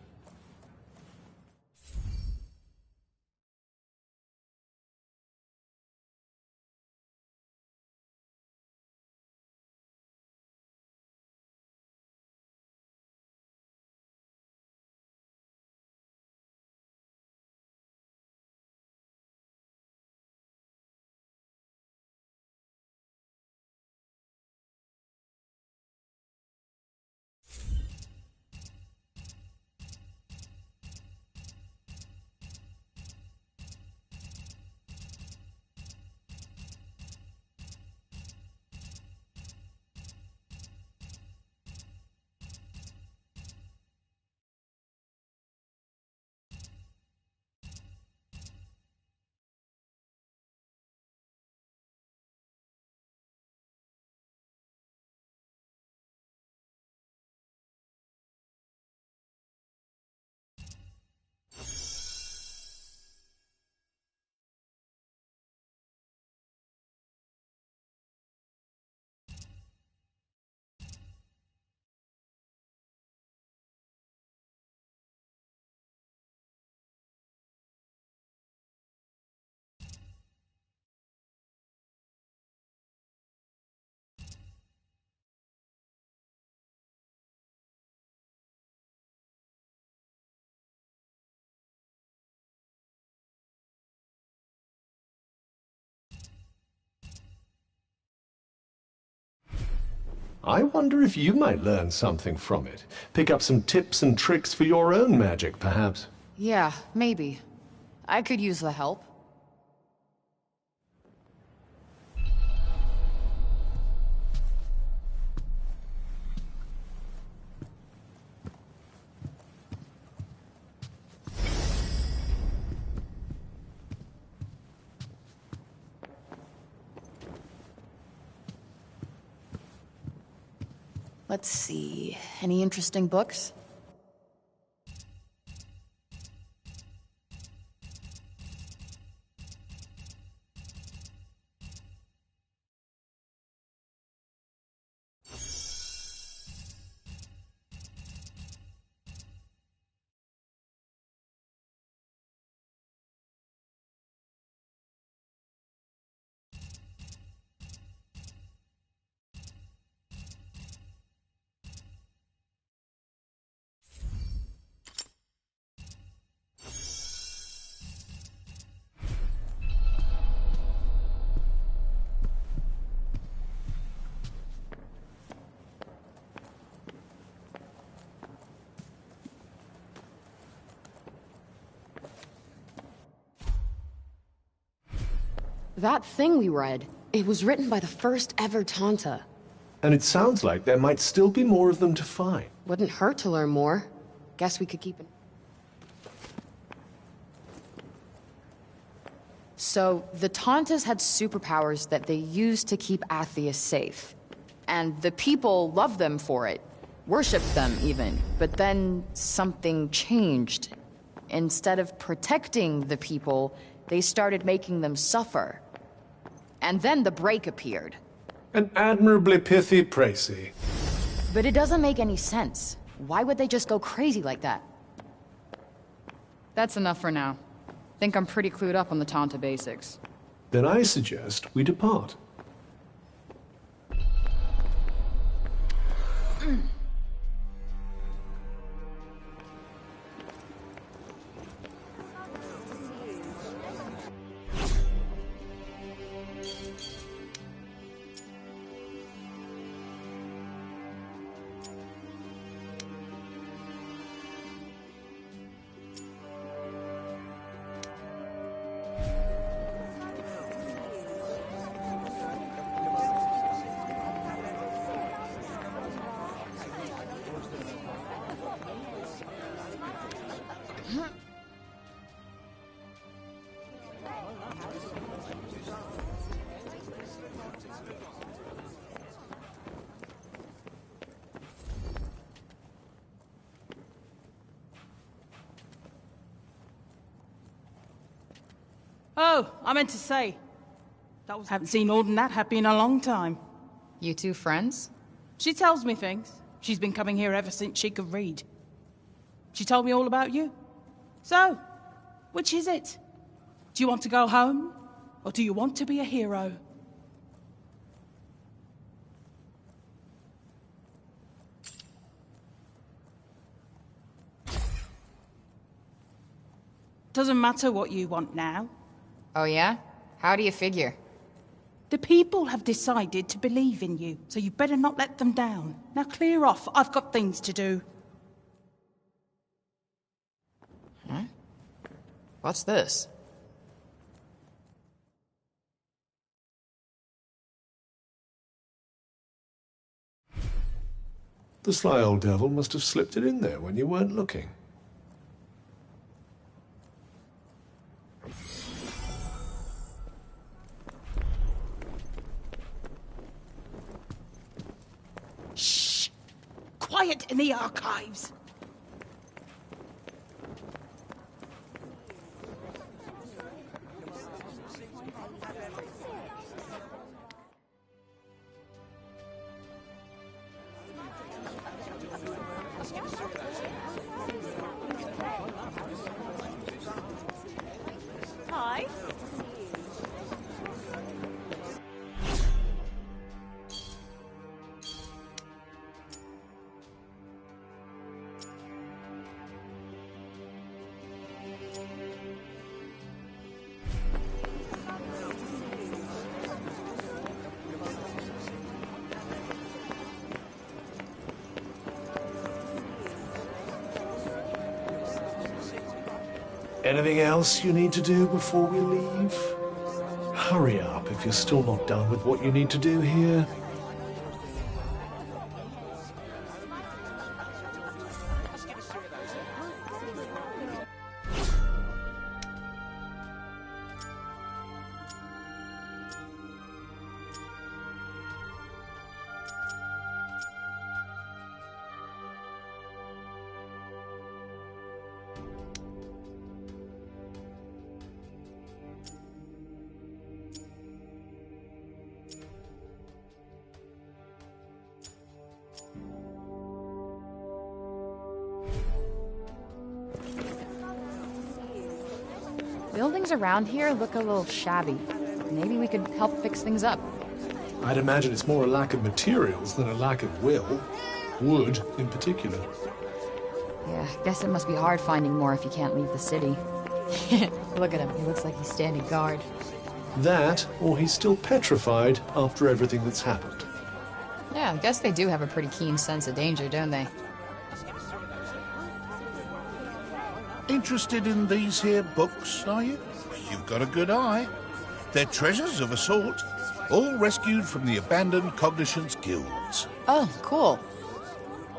I wonder if you might learn something from it. Pick up some tips and tricks for your own magic, perhaps. Yeah, maybe. I could use the help. Let's see. Any interesting books? That thing we read, it was written by the first ever Tanta. And it sounds like there might still be more of them to find. Wouldn't hurt to learn more. Guess we could keep it. So, the Tantas had superpowers that they used to keep Athia safe. And the people loved them for it. Worshipped them, even. But then, something changed. Instead of protecting the people, they started making them suffer. And then the break appeared. An admirably pithy précis. But it doesn't make any sense. Why would they just go crazy like that? That's enough for now. Think I'm pretty clued up on the Tanta basics. Then I suggest we depart. Oh, I meant to say. Haven't seen Alden that happy in a long time. You two friends? She tells me things. She's been coming here ever since she could read. She told me all about you. So, which is it? Do you want to go home? Or do you want to be a hero? Doesn't matter what you want now. Oh yeah? How do you figure? The people have decided to believe in you, so you better not let them down. Now clear off, I've got things to do. Huh? What's this? The sly old devil must have slipped it in there when you weren't looking. Shh! Quiet in the archives! Hi. Anything else you need to do before we leave? Hurry up if you're still not done with what you need to do here. Buildings around here look a little shabby. Maybe we could help fix things up. I'd imagine it's more a lack of materials than a lack of will. Wood, in particular. Yeah, guess it must be hard finding more if you can't leave the city. Look at him, he looks like he's standing guard. That, or he's still petrified after everything that's happened. Yeah, I guess they do have a pretty keen sense of danger, don't they? Interested in these here books, are you? You've got a good eye. They're treasures of a sort, all rescued from the abandoned Cognition's guilds. Oh, cool.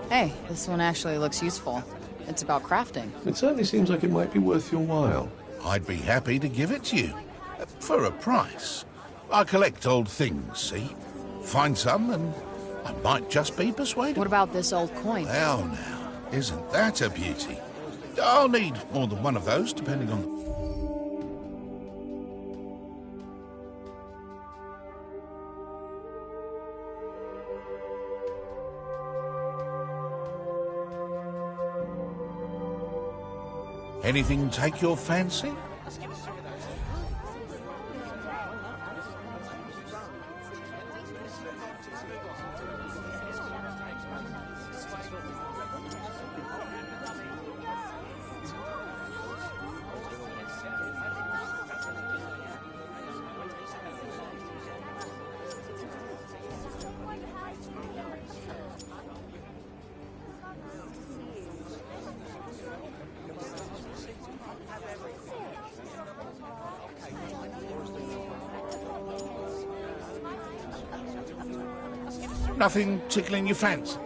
Hey, this one actually looks useful. It's about crafting. It certainly seems like it might be worth your while. I'd be happy to give it to you. For a price. I collect old things, see? Find some and I might just be persuaded. What about this old coin? Well now, isn't that a beauty? I'll need more than one of those, depending on the... Anything take your fancy? Nothing tickling your fancy?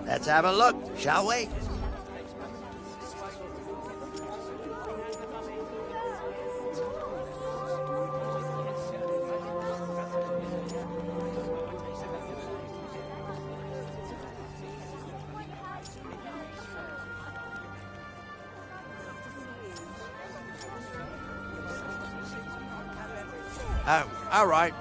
Let's have a look, shall we? All right.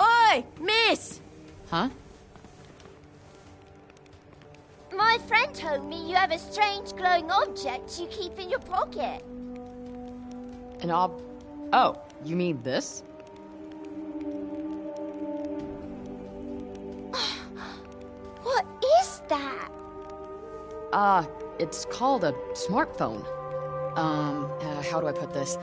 Oi, miss! Huh? My friend told me you have a strange glowing object you keep in your pocket. An Oh, you mean this? What is that? It's called a smartphone. How do I put this?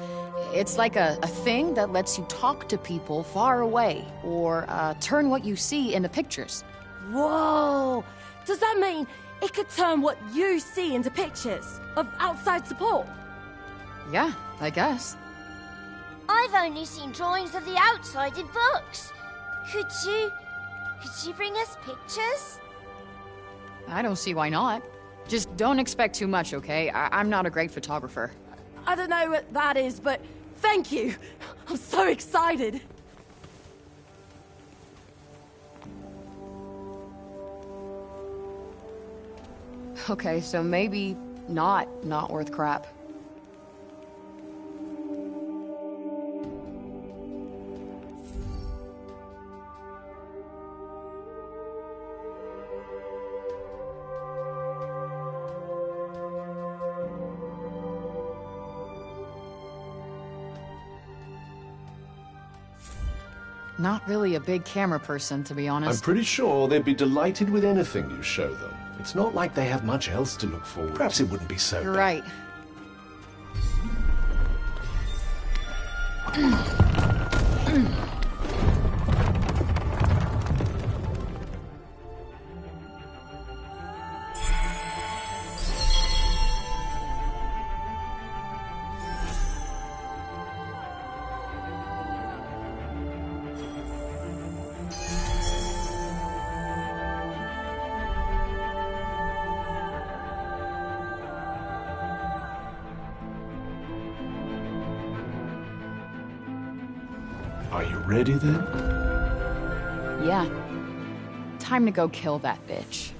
It's like a thing that lets you talk to people far away, or, turn what you see into pictures. Whoa! Does that mean it could turn what you see into pictures of outside support? Yeah, I guess. I've only seen drawings of the outside in books. Could you bring us pictures? I don't see why not. Just don't expect too much, okay? I'm not a great photographer. I don't know what that is, but thank you. I'm so excited. Okay, so maybe not worth crap. Not really a big camera person, to be honest. I'm pretty sure they'd be delighted with anything you show them. It's not like they have much else to look forward to. Perhaps it wouldn't be so You're bad. right. Are you ready then? Yeah. Time to go kill that bitch.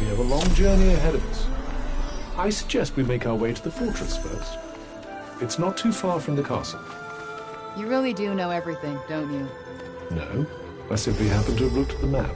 We have a long journey ahead of us. I suggest we make our way to the fortress first. It's not too far from the castle. You really do know everything, don't you? No, I simply happen to have looked at the map.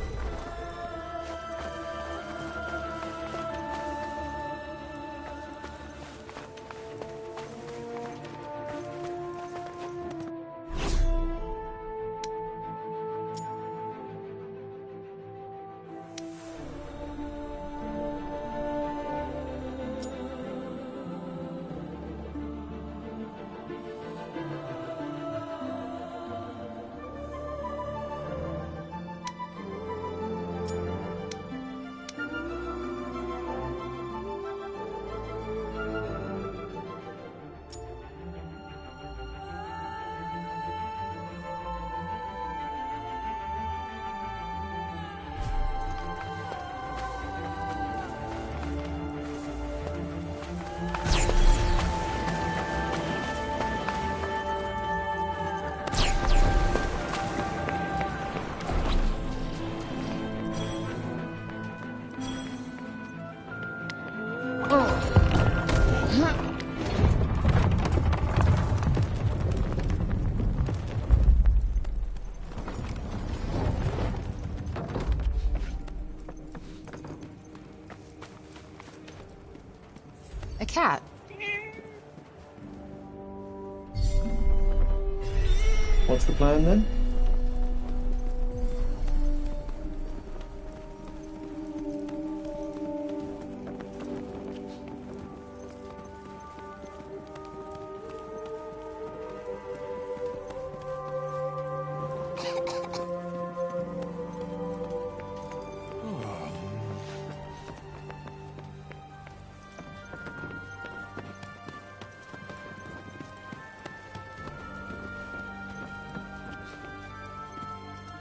What's the plan then?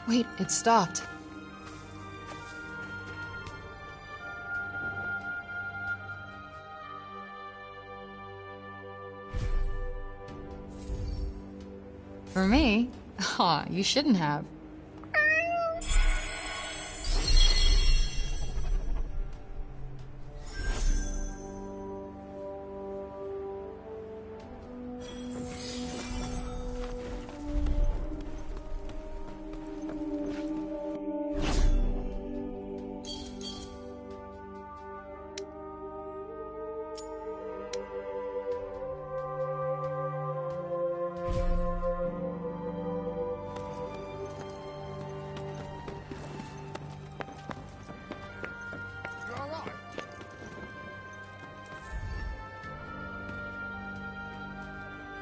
Wait, it stopped. For me? Aw, you shouldn't have.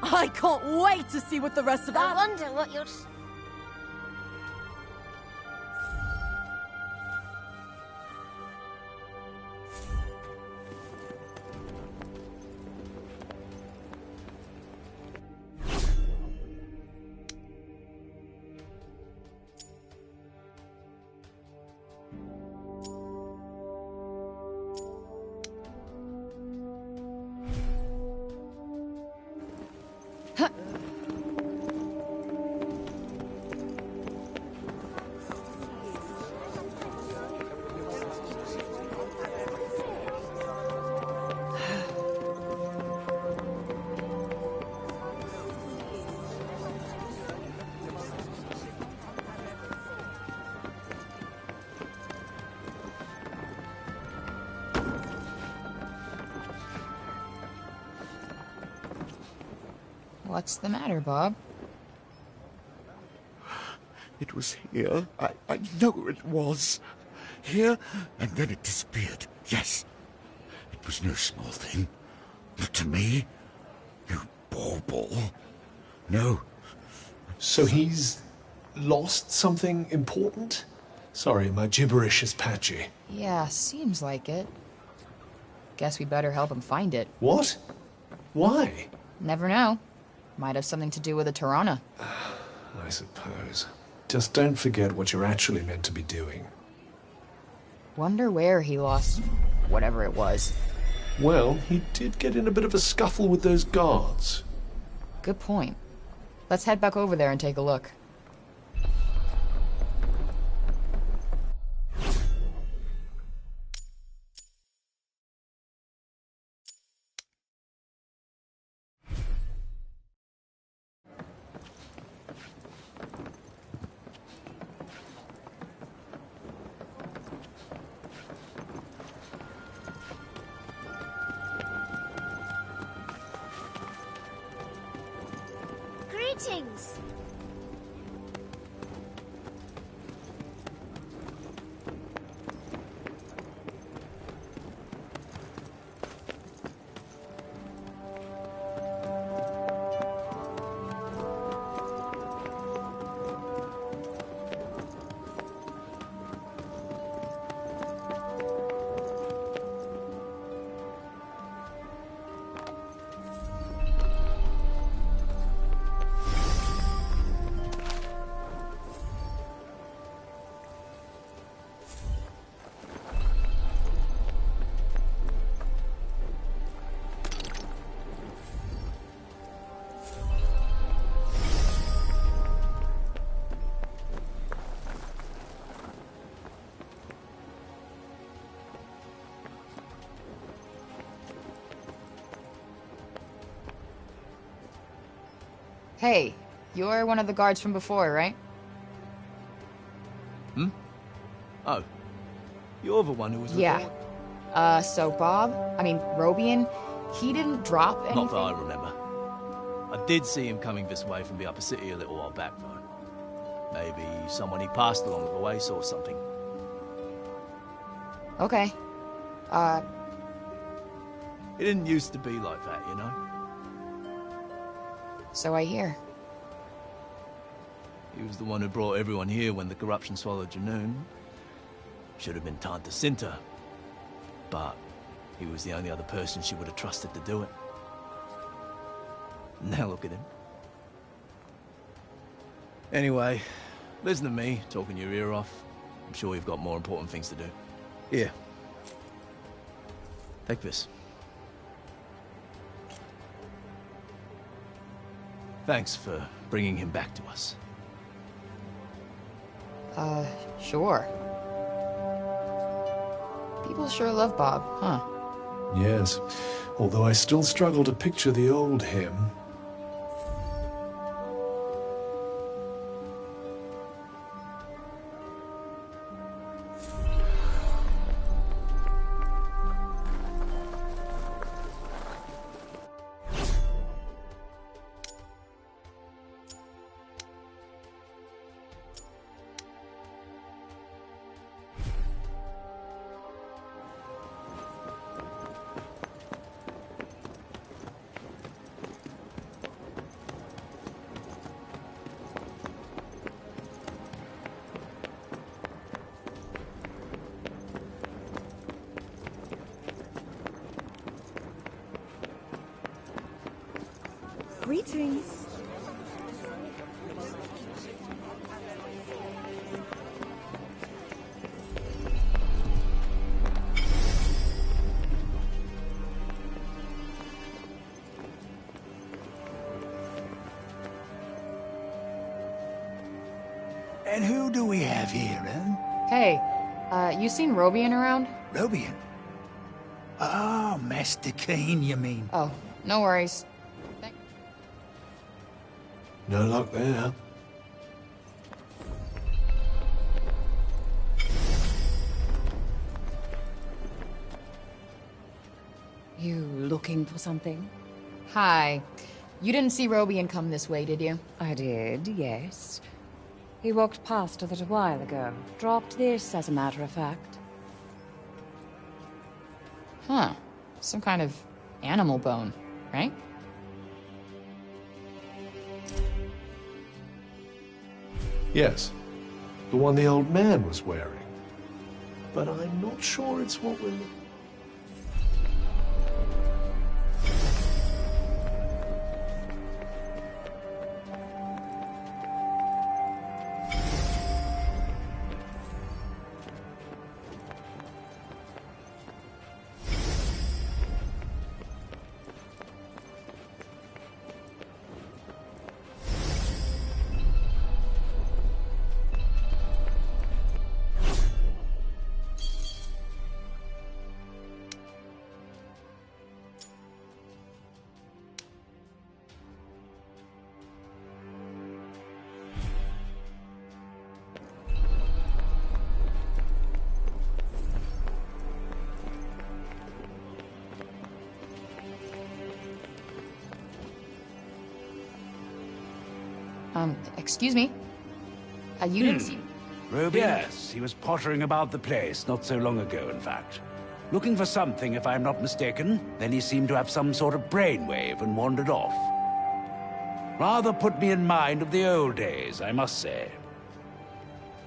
I can't wait to see what the rest of I wonder what you'll... What's the matter, Bob? It was here. I know it was. Here, and then it disappeared. Yes. It was no small thing. Not to me. You bauble. No. So he's lost something important? Sorry, my gibberish is patchy. Yeah, seems like it. Guess we better help him find it. What? Why? Never know. Might have something to do with a Tirana. I suppose. Just don't forget what you're actually meant to be doing. Wonder where he lost whatever it was. Well, he did get in a bit of a scuffle with those guards. Good point. Let's head back over there and take a look. Greetings. Hey, you're one of the guards from before, right? Hmm? Oh. You're the one who was Yeah. before? So Bob, Robian, he didn't drop anything? Not that I remember. I did see him coming this way from the upper city a little while back, though. Maybe someone he passed along the way saw something. Okay. It didn't used to be like that, you know? So I hear. He was the one who brought everyone here when the corruption swallowed Janoon. Should have been Tanta Cinta. But he was the only other person she would have trusted to do it. Now look at him. Anyway, listen to me talking your ear off. I'm sure you've got more important things to do. Here. Take this. Thanks for bringing him back to us. Sure. People sure love Bob, huh? Yes, although I still struggle to picture the old him. Greetings. And who do we have here, huh? Hey, you seen Robian around? Robian? Oh, Master Keen, you mean? Oh, no worries. No luck there. You looking for something? Hi. You didn't see Robian come this way, did you? I did, yes. He walked past a little while ago. Dropped this, as a matter of fact. Huh. Some kind of animal bone, right? Yes, the one the old man was wearing. But I'm not sure it's what we're... Excuse me? You didn't see... Robian? Yes, he was pottering about the place not so long ago, in fact. Looking for something, if I'm not mistaken. Then he seemed to have some sort of brainwave and wandered off. Rather put me in mind of the old days, I must say.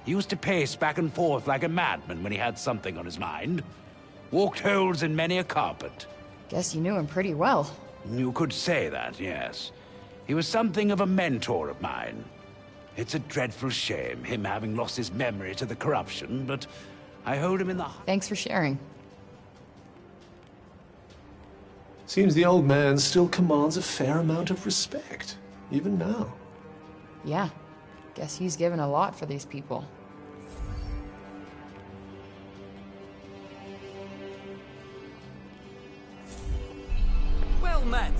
He used to pace back and forth like a madman when he had something on his mind. Walked holes in many a carpet. Guess you knew him pretty well. You could say that, yes. He was something of a mentor of mine. It's a dreadful shame, him having lost his memory to the corruption, but I hold him in the... Thanks for sharing. Seems the old man still commands a fair amount of respect, even now. Yeah. Guess he's given a lot for these people. Well met!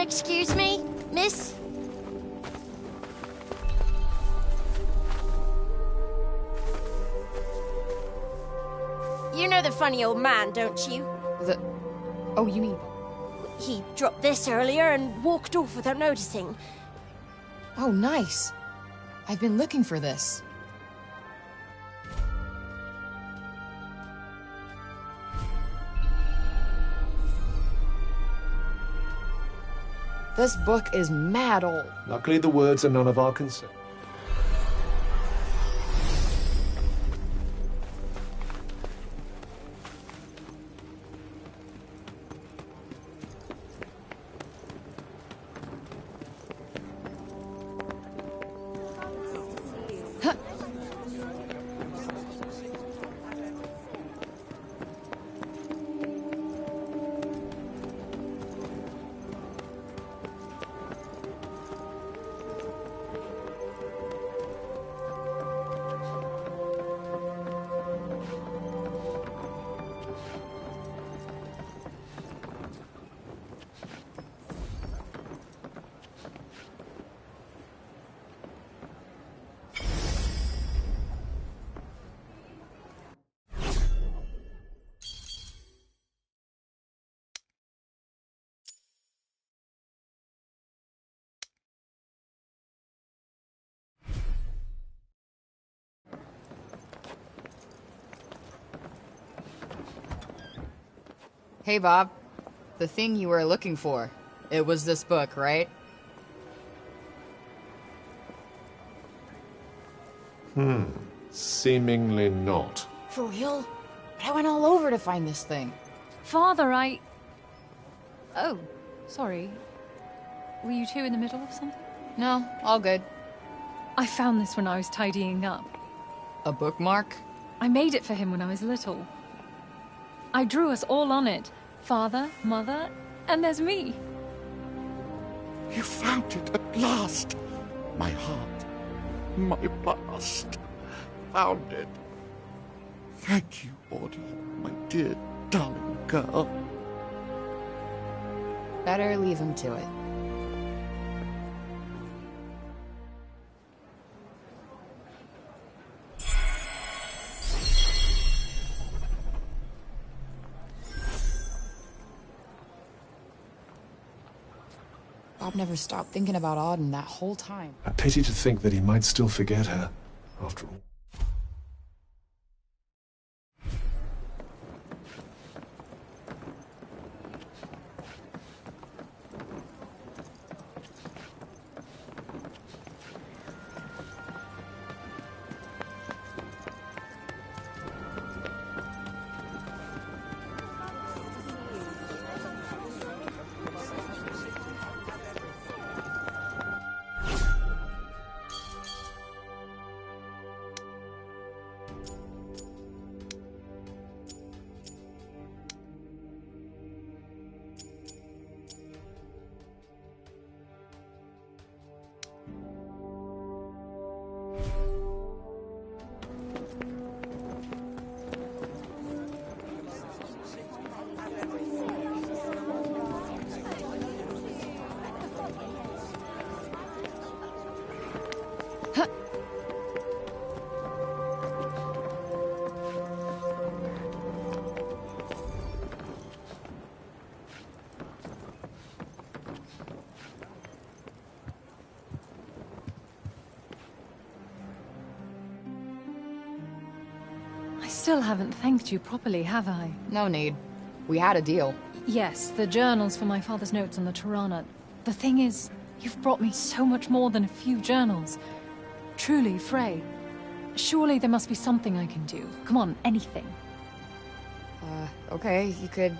Excuse me, miss? You know the funny old man, don't you? Oh, you mean... He dropped this earlier and walked off without noticing. Oh, nice. I've been looking for this. This book is mad old. Luckily, the words are none of our concern. Hey, Bob. The thing you were looking for. It was this book, right? Seemingly not. For real? But I went all over to find this thing. Father, Oh, sorry. Were you two in the middle of something? No, all good. I found this when I was tidying up. A bookmark? I made it for him when I was little. I drew us all on it. Father, Mother, and there's me. You found it at last. My heart, my past. Found it. Thank you, Audie, my dear, darling girl. Better leave him to it. Bob never stopped thinking about Auden that whole time. A pity to think that he might still forget her, after all. Still haven't thanked you properly, have I? No need. We had a deal. Yes, the journals for my father's notes on the Tirana. The thing is, you've brought me so much more than a few journals. Truly, Frey. Surely there must be something I can do. Come on, anything. Okay, you could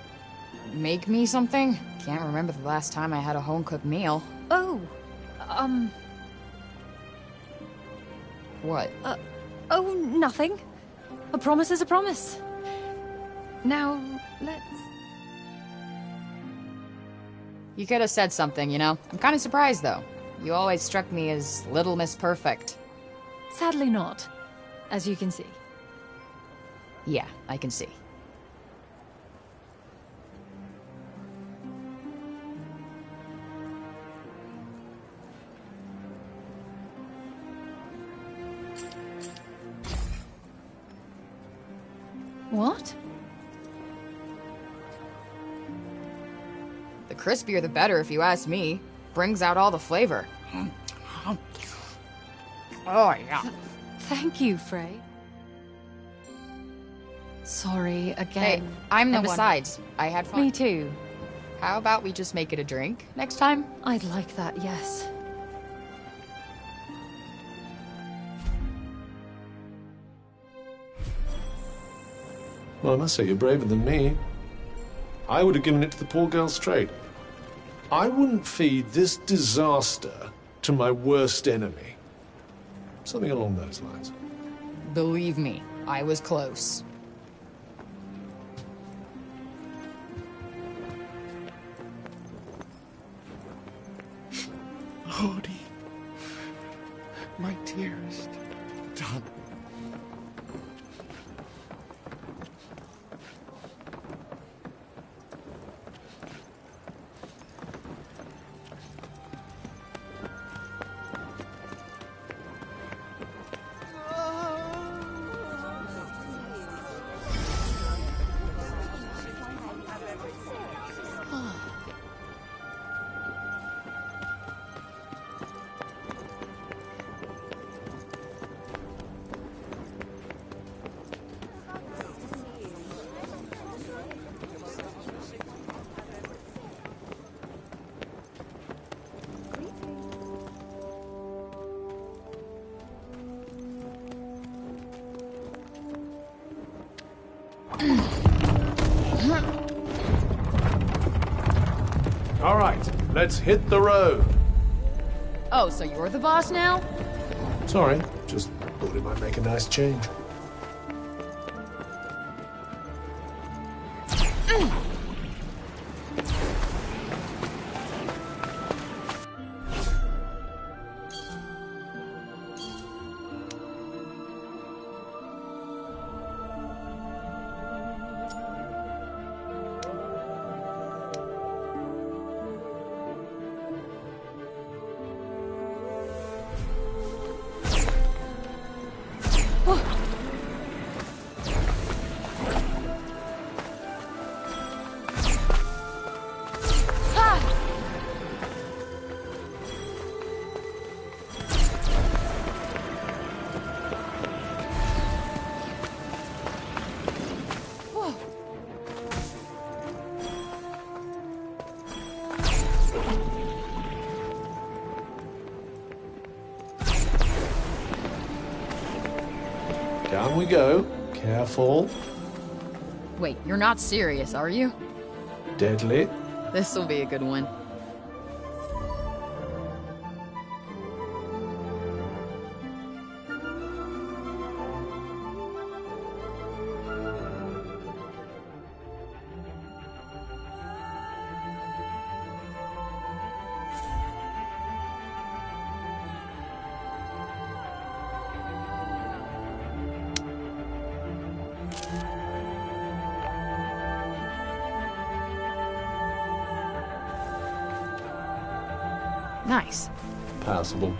make me something? Can't remember the last time I had a home-cooked meal. Oh, What? Oh, nothing. A promise is a promise. Now, let's... You could have said something, you know? I'm kind of surprised, though. You always struck me as Little Miss Perfect. Sadly not, as you can see. Yeah, I can see. The crispier the better, if you ask me. Brings out all the flavor. Oh, yeah. Thank you, Frey. Sorry, again. Hey, I'm the And one. besides, I had fun. Me too. How about we just make it a drink next time? I'd like that, yes. Well, I must say, you're braver than me. I would have given it to the poor girl straight. I wouldn't feed this disaster to my worst enemy. Something along those lines. Believe me, I was close. Odie, my dearest, done. All right, let's hit the road. Oh, so you're the boss now? Sorry, just thought it might make a nice change. Down we go. Careful. Wait, you're not serious, are you? Deadly. This'll be a good one. Nice. Passable.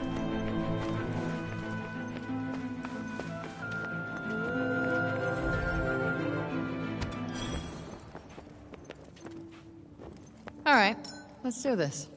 All right, let's do this.